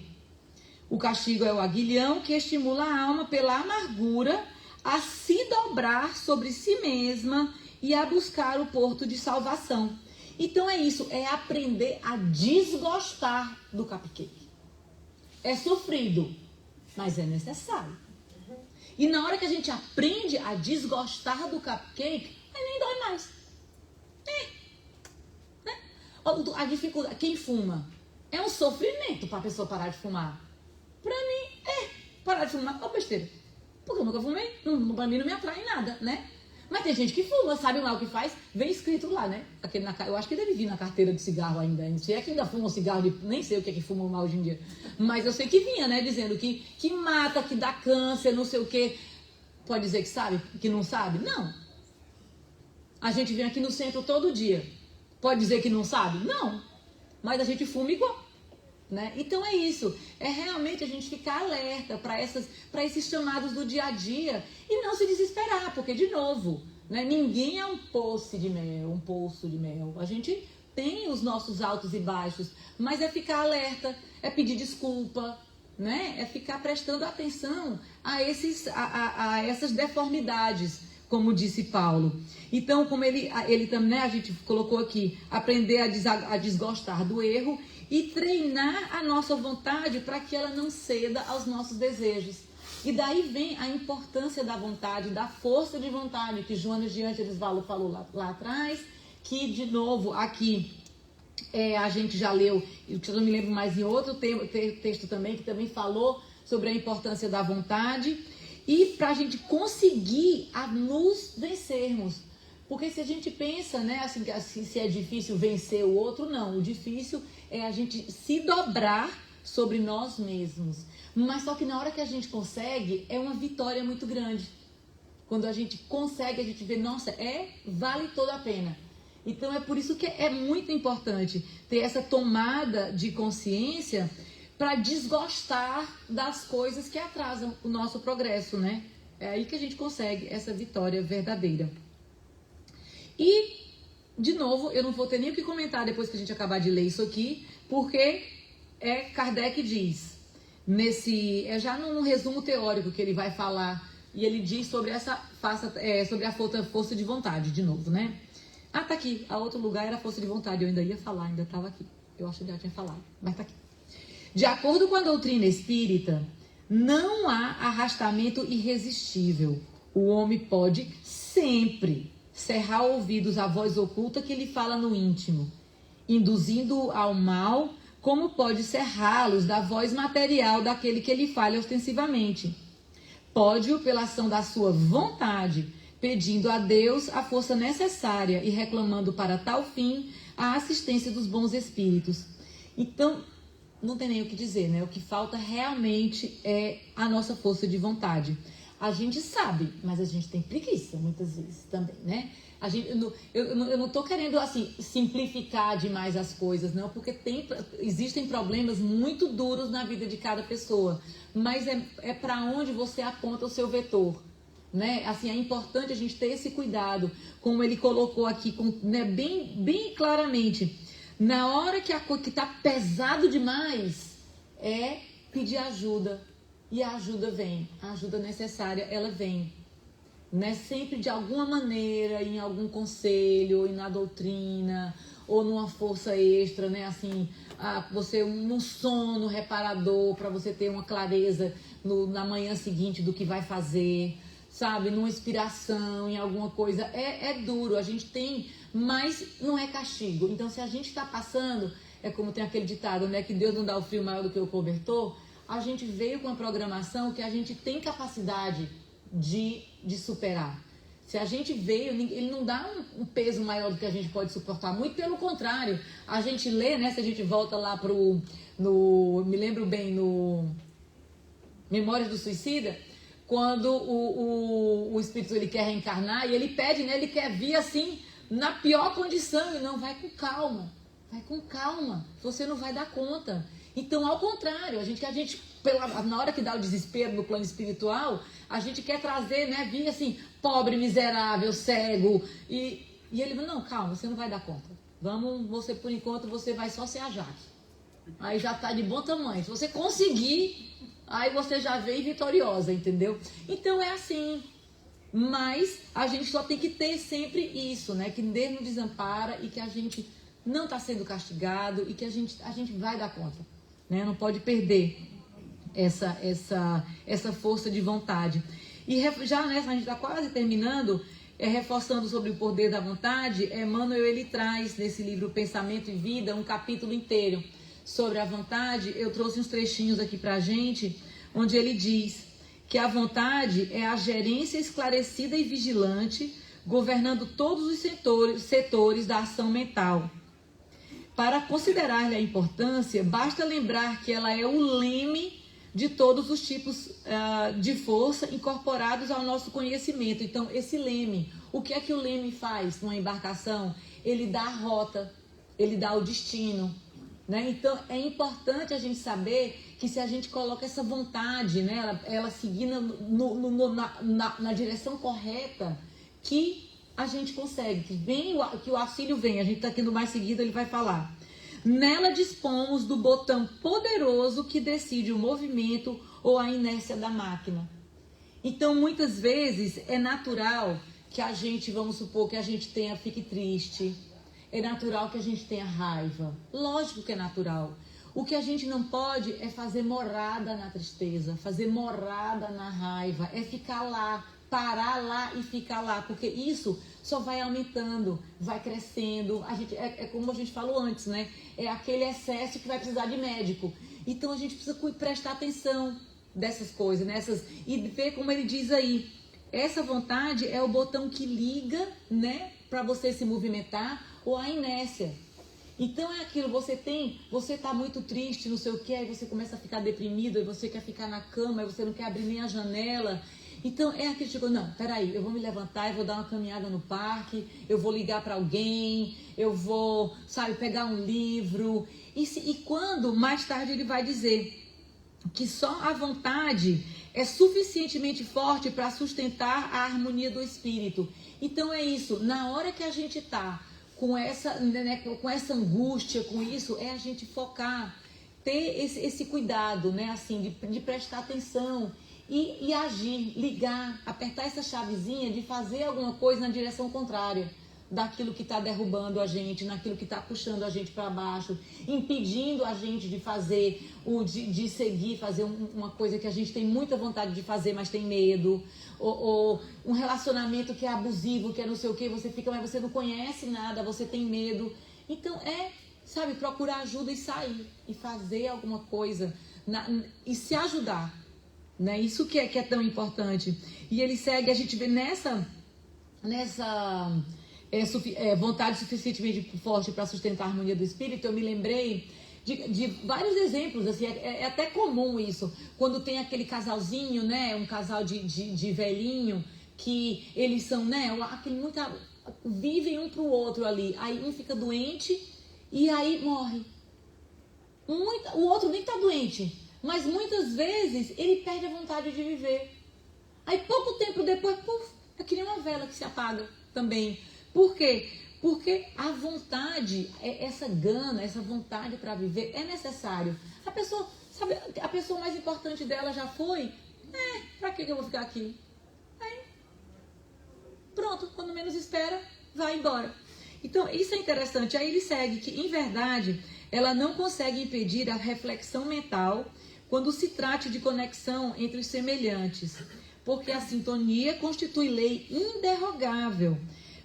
O castigo é o aguilhão que estimula a alma pela amargura a se dobrar sobre si mesma e a buscar o porto de salvação. Então é isso, é aprender a desgostar do cupcake. É sofrido, mas é necessário. E na hora que a gente aprende a desgostar do cupcake, aí nem dói mais. Né? A dificuldade, quem fuma, é um sofrimento para a pessoa parar de fumar. Para mim, parar de fumar é uma besteira. Porque eu nunca fumei, para mim não me atrai nada, né? Mas tem gente que fuma, sabe lá o que faz? Vem escrito lá, né? Eu acho que deve vir na carteira de cigarro ainda. Não sei, é que ainda fuma um cigarro, nem sei o que é que fumam lá hoje em dia. Mas eu sei que vinha, né? Dizendo que mata, que dá câncer, não sei o quê. Pode dizer que sabe, que não sabe? Não. A gente vem aqui no centro todo dia. Pode dizer que não sabe? Não. Mas a gente fuma igual. Né? Então é isso, é realmente a gente ficar alerta para esses chamados do dia a dia e não se desesperar, porque de novo, né, ninguém é um poço de mel, a gente tem os nossos altos e baixos, mas é ficar alerta, é pedir desculpa, né? É ficar prestando atenção a essas deformidades, como disse Paulo. Então, como ele também, né, a gente colocou aqui, aprender a desgostar do erro e treinar a nossa vontade para que ela não ceda aos nossos desejos. E daí vem a importância da vontade, da força de vontade, que Joana de Ângeles falou lá atrás, que, de novo, aqui a gente já leu, eu não me lembro mais em outro texto também, que também falou sobre a importância da vontade, e para a gente conseguir nos vencermos. Porque se a gente pensa, né, assim, se é difícil vencer o outro, não. O difícil é a gente se dobrar sobre nós mesmos. Mas só que na hora que a gente consegue, é uma vitória muito grande. Quando a gente consegue, a gente vê, nossa, vale toda a pena. Então é por isso que é muito importante ter essa tomada de consciência para desgostar das coisas que atrasam o nosso progresso, né? É aí que a gente consegue essa vitória verdadeira. E, de novo, eu não vou ter nem o que comentar depois que a gente acabar de ler isso aqui, porque Kardec diz, já num resumo teórico que ele vai falar, e ele diz sobre sobre a força de vontade, de novo, né? Ah, tá aqui, a outro lugar era força de vontade, eu ainda ia falar, ainda estava aqui. Eu acho que já tinha falado, mas tá aqui. De acordo com a doutrina espírita, não há arrastamento irresistível. O homem pode sempre cerrar ouvidos à voz oculta que lhe fala no íntimo, induzindo-o ao mal, como pode cerrá-los da voz material daquele que lhe fala ostensivamente. Pode-o pela ação da sua vontade, pedindo a Deus a força necessária e reclamando para tal fim a assistência dos bons espíritos. Então, não tem nem o que dizer, né? O que falta realmente é a nossa força de vontade. A gente sabe, mas a gente tem preguiça muitas vezes também, né? Eu não estou querendo, assim, simplificar demais as coisas, não, porque existem problemas muito duros na vida de cada pessoa, mas é para onde você aponta o seu vetor, né? Assim, é importante a gente ter esse cuidado, como ele colocou aqui, né, bem claramente. Na hora que a coisa que está pesado demais, é pedir ajuda. E a ajuda vem. A ajuda necessária, ela vem. Né? Sempre de alguma maneira, em algum conselho, ou na doutrina, ou numa força extra, né? Assim, você num sono reparador, para você ter uma clareza na manhã seguinte do que vai fazer, sabe? Numa inspiração, em alguma coisa. É duro, a gente tem, mas não é castigo. Então, se a gente está passando, é como tem aquele ditado, né? Que Deus não dá o frio maior do que o cobertor. A gente veio com uma programação que a gente tem capacidade de superar. Se a gente veio, ele não dá um peso maior do que a gente pode suportar. Muito pelo contrário. A gente lê, né? Se a gente volta lá me lembro bem, no Memórias do Suicida, quando o espírito ele quer reencarnar e ele pede, né? Ele quer vir assim, na pior condição. E não, vai com calma. Vai com calma. Você não vai dar conta. Então, ao contrário, na hora que dá o desespero no plano espiritual, a gente quer trazer, né, vir assim, pobre, miserável, cego, e ele fala, não, calma, você não vai dar conta. Você, por enquanto, você vai só ser a Jaque. Aí já tá de bom tamanho. Se você conseguir, aí você já vem vitoriosa, entendeu? Então, é assim. Mas a gente só tem que ter sempre isso, né, que Deus nos desampara e que a gente não está sendo castigado e que a gente vai dar conta. Né? Não pode perder essa força de vontade. E já nessa, a gente está quase terminando, reforçando sobre o poder da vontade. Emmanuel, ele traz nesse livro Pensamento e Vida um capítulo inteiro sobre a vontade. Eu trouxe uns trechinhos aqui para a gente, onde ele diz que a vontade é a gerência esclarecida e vigilante, governando todos os setores da ação mental. Para considerar-lhe a importância, basta lembrar que ela é o leme de todos os tipos de força incorporados ao nosso conhecimento. Então, esse leme, o que é que o leme faz numa embarcação? Ele dá a rota, ele dá o destino. Né? Então, é importante a gente saber que se a gente coloca essa vontade, né, ela seguindo na direção correta, que a gente consegue, que o auxílio vem. A gente está aqui no mais seguido, ele vai falar. Nela dispomos do botão poderoso que decide o movimento ou a inércia da máquina. Então, muitas vezes, é natural que a gente, vamos supor, que a gente fique triste. É natural que a gente tenha raiva. Lógico que é natural. O que a gente não pode é fazer morada na tristeza, fazer morada na raiva, é ficar lá, parar lá e ficar lá, porque isso só vai aumentando, vai crescendo. É como a gente falou antes, né? É aquele excesso que vai precisar de médico. Então a gente precisa prestar atenção dessas coisas, e ver como ele diz aí. Essa vontade é o botão que liga, né, para você se movimentar, ou a inércia. Então é aquilo, você tá muito triste, não sei o que, aí você começa a ficar deprimido, aí você quer ficar na cama, aí você não quer abrir nem a janela. Então é aquele tipo, não, peraí, eu vou me levantar, eu vou dar uma caminhada no parque, eu vou ligar para alguém, eu vou, pegar um livro. E quando mais tarde ele vai dizer que só a vontade é suficientemente forte para sustentar a harmonia do espírito. Então é isso, na hora que a gente tá com essa angústia, com isso, é a gente focar, ter esse cuidado, né, assim, de prestar atenção e agir, ligar, apertar essa chavezinha de fazer alguma coisa na direção contrária daquilo que está derrubando a gente, naquilo que está puxando a gente para baixo, impedindo a gente de fazer, de seguir, fazer uma coisa que a gente tem muita vontade de fazer, mas tem medo, ou um relacionamento que é abusivo, que é não sei o que, você fica, mas você não conhece nada, você tem medo. Então procurar ajuda e sair, e fazer alguma coisa, e se ajudar, né? Isso que é tão importante. E ele segue, a gente vê nessa vontade suficientemente forte para sustentar a harmonia do espírito. Eu me lembrei de vários exemplos, assim, é até comum isso, quando tem aquele casalzinho, né, um casal de velhinho, que eles são, né, vivem um pro outro ali, aí um fica doente e aí morre. O outro nem tá doente, mas muitas vezes ele perde a vontade de viver. Aí pouco tempo depois, é que nem uma vela que se apaga também. Por quê? Porque a vontade, essa gana, essa vontade para viver é necessário. A pessoa, sabe, a pessoa mais importante dela já foi, pra que eu vou ficar aqui? Pronto, quando menos espera, vai embora. Então, isso é interessante. Aí ele segue que, em verdade, ela não consegue impedir a reflexão mental quando se trate de conexão entre os semelhantes, porque a sintonia constitui lei inderrogável,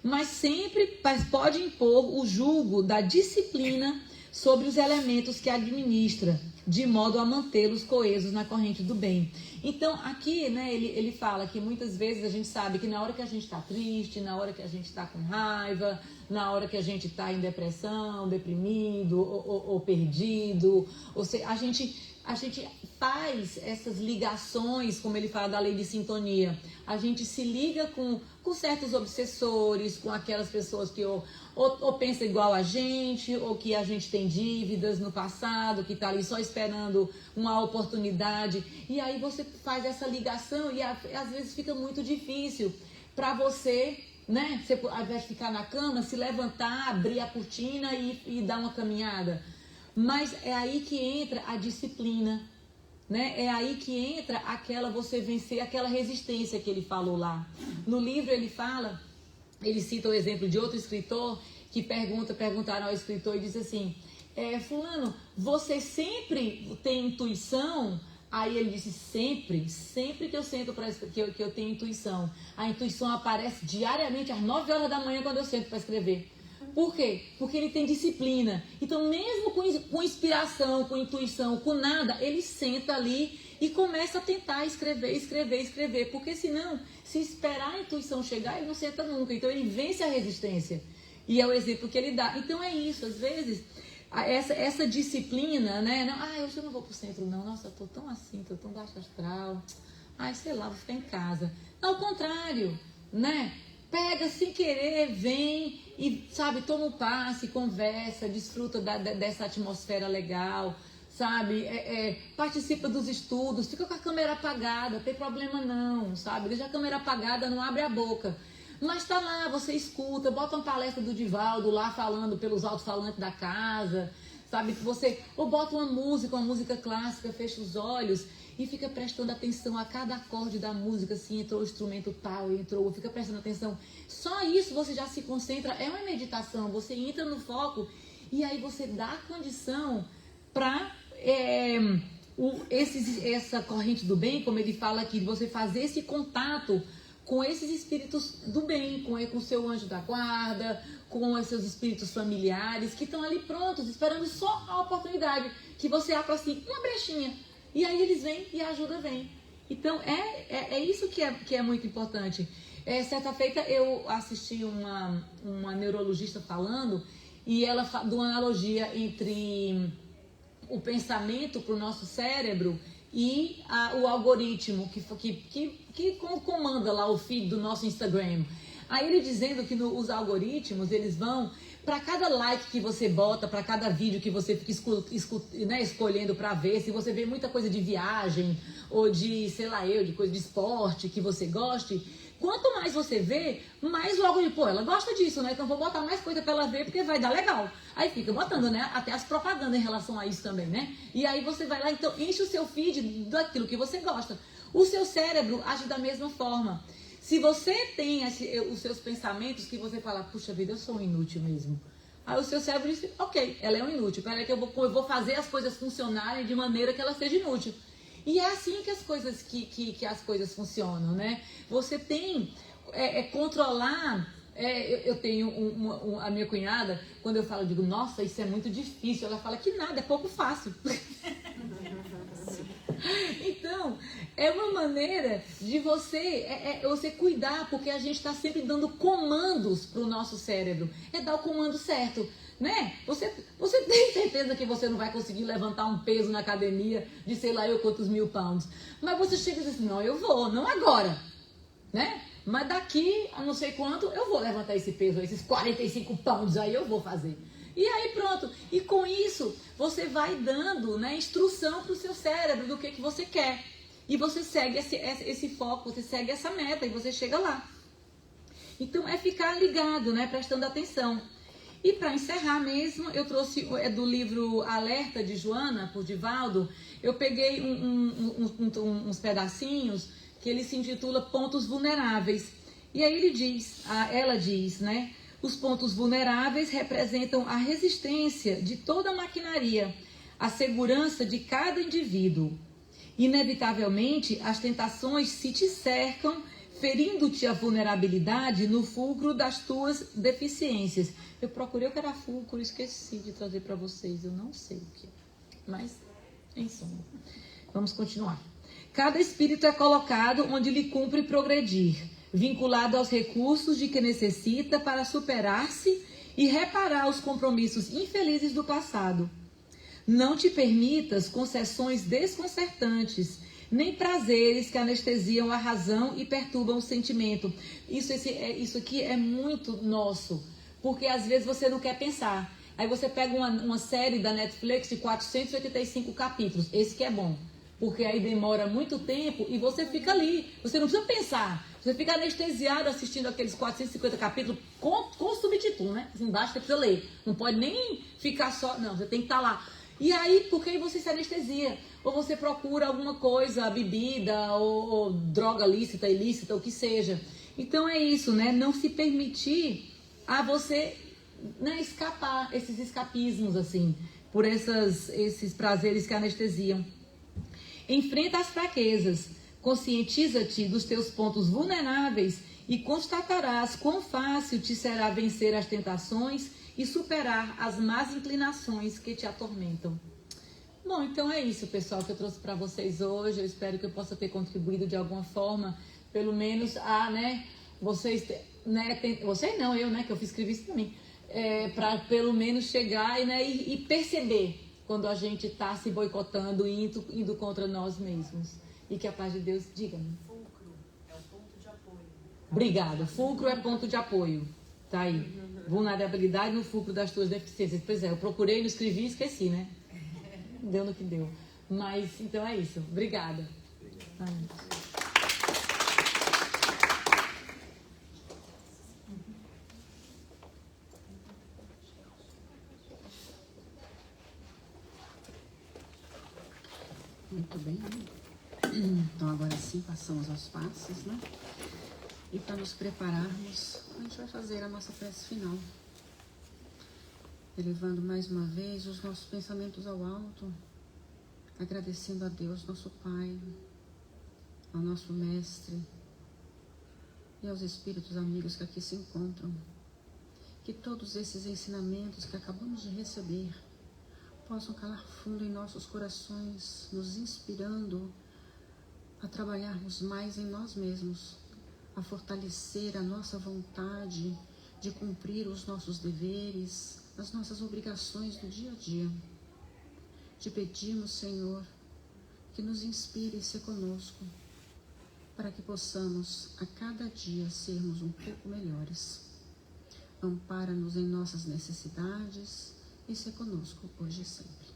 mas sempre pode impor o julgo da disciplina sobre os elementos que administra, de modo a mantê-los coesos na corrente do bem. Então, aqui, né, ele fala que muitas vezes a gente sabe que na hora que a gente está triste, na hora que a gente está com raiva, na hora que a gente está em depressão, deprimido ou perdido, ou seja, a gente faz essas ligações, como ele fala da lei de sintonia. A gente se liga com certos obsessores, com aquelas pessoas que ou pensa igual a gente, ou que a gente tem dívidas no passado, que está ali só esperando uma oportunidade. E aí você faz essa ligação e às vezes fica muito difícil para você, né? Você, ao invés de ficar na cama, se levantar, abrir a cortina e dar uma caminhada. Mas é aí que entra a disciplina, né? É aí que entra você vencer aquela resistência que ele falou lá. No livro ele cita o exemplo de outro escritor que perguntaram ao escritor e diz assim, fulano, você sempre tem intuição? Aí ele disse, sempre que eu sento que eu tenho intuição. A intuição aparece diariamente às 9 horas da manhã quando eu sento para escrever. Por quê? Porque ele tem disciplina. Então, mesmo com inspiração, com intuição, com nada, ele senta ali e começa a tentar escrever. Porque senão, se esperar a intuição chegar, ele não senta nunca. Então, ele vence a resistência. E é o exemplo que ele dá. Então, é isso. Às vezes, essa disciplina, né? Hoje eu não vou pro centro, não. Nossa, eu tô tão assim, tô tão baixo astral. Sei lá, vou ficar em casa. Ao contrário, né? Pega sem querer, vem e, sabe, toma um passe, conversa, desfruta dessa atmosfera legal, sabe? Participa dos estudos, fica com a câmera apagada, não tem problema não, sabe? Deixa a câmera apagada, não abre a boca. Mas tá lá, você escuta, bota uma palestra do Divaldo lá falando pelos alto-falantes da casa, sabe? Ou bota uma música clássica, fecha os olhos e fica prestando atenção a cada acorde da música, assim, entrou o instrumento tal, fica prestando atenção. Só isso você já se concentra, é uma meditação, você entra no foco e aí você dá condição para essa corrente do bem, como ele fala aqui, de você fazer esse contato com esses espíritos do bem, com o seu anjo da guarda, com os seus espíritos familiares, que estão ali prontos, esperando só a oportunidade, que você abra assim, uma brechinha. E aí eles vêm e a ajuda vem. Então, é isso que é muito importante. Certa feita eu assisti uma neurologista falando, e ela de uma analogia entre o pensamento para o nosso cérebro e o algoritmo que comanda lá o feed do nosso Instagram. Aí ele dizendo que os algoritmos, eles vão... Para cada like que você bota, para cada vídeo que você fica escolhendo para ver, se você vê muita coisa de viagem, ou de, de coisa de esporte que você goste, quanto mais você vê, mais logo ela gosta disso, né? Então vou botar mais coisa para ela ver, porque vai dar legal. Aí fica botando, né? Até as propagandas em relação a isso também, né? E aí você vai lá, então enche o seu feed daquilo que você gosta. O seu cérebro age da mesma forma. Se você tem os seus pensamentos que você fala, puxa vida, eu sou um inútil mesmo. Aí o seu cérebro diz, ok, ela é um inútil. Peraí que eu vou fazer as coisas funcionarem de maneira que ela seja inútil. E é assim que as coisas, que as coisas funcionam, né? Você tem controlar... eu tenho a minha cunhada, quando eu falo, eu digo, nossa, isso é muito difícil. Ela fala que nada, é pouco fácil. Então, é uma maneira de você cuidar, porque a gente está sempre dando comandos para o nosso cérebro. É dar o comando certo, né? Você tem certeza que você não vai conseguir levantar um peso na academia de sei lá eu quantos mil pounds. Mas você chega e diz assim, não, eu vou, não agora, né? Mas daqui a não sei quanto eu vou levantar esse peso, esses 45 pounds aí eu vou fazer. E aí pronto, e com isso você vai dando, né, instrução para o seu cérebro do que você quer. E você segue esse foco, você segue essa meta e você chega lá. Então é ficar ligado, né, prestando atenção. E para encerrar mesmo, eu trouxe do livro Alerta de Joana, por Divaldo, eu peguei uns pedacinhos que ele se intitula Pontos Vulneráveis. E aí ela diz, né, os pontos vulneráveis representam a resistência de toda a maquinaria, a segurança de cada indivíduo. Inevitavelmente, as tentações se te cercam, ferindo-te a vulnerabilidade no fulcro das tuas deficiências. Eu procurei o que era fulcro, esqueci de trazer para vocês, eu não sei o que é, mas, em suma, vamos continuar. Cada espírito é colocado onde lhe cumpre progredir, vinculado aos recursos de que necessita para superar-se e reparar os compromissos infelizes do passado. Não te permitas concessões desconcertantes, nem prazeres que anestesiam a razão e perturbam o sentimento. Isso aqui é muito nosso, porque às vezes você não quer pensar. Aí você pega uma série da Netflix de 485 capítulos, esse que é bom, porque aí demora muito tempo e você fica ali, você não precisa pensar, você fica anestesiado assistindo aqueles 450 capítulos com subtítulo, né? Embaixo você precisa ler, não pode nem ficar só, não, você tem que estar lá. E aí, porque aí você se anestesia, ou você procura alguma coisa, bebida, ou droga lícita, ilícita, o que seja. Então é isso, né? Não se permitir a você, né, escapar, esses escapismos, assim, por esses prazeres que anestesiam. Enfrenta as fraquezas, conscientiza-te dos teus pontos vulneráveis e constatarás quão fácil te será vencer as tentações e superar as más inclinações que te atormentam. Bom, então é isso, pessoal, que eu trouxe para vocês hoje. Eu espero que eu possa ter contribuído de alguma forma, pelo menos a, né, vocês, né, vocês não, eu, né, que eu escrevi isso também, para pelo menos chegar e perceber quando a gente está se boicotando e indo contra nós mesmos. E que a paz de Deus, diga-me. Fulcro é o ponto de apoio. Obrigada. Fulcro é ponto de apoio. Tá aí. Vulnerabilidade no fulcro das tuas deficiências. Pois é, eu procurei, não escrevi e esqueci, né? Deu no que deu. Mas, então é isso. Obrigada. Amém. Muito bem. Então agora sim passamos aos passos, né? E para nos prepararmos, a gente vai fazer a nossa prece final. Elevando mais uma vez os nossos pensamentos ao alto, agradecendo a Deus, nosso Pai, ao nosso Mestre e aos espíritos amigos que aqui se encontram. Que todos esses ensinamentos que acabamos de receber possam calar fundo em nossos corações, nos inspirando a trabalharmos mais em nós mesmos, a fortalecer a nossa vontade de cumprir os nossos deveres, as nossas obrigações do dia a dia. Te pedimos, Senhor, que nos inspire e ser conosco, para que possamos a cada dia sermos um pouco melhores. Ampara-nos em nossas necessidades e ser conosco hoje e sempre.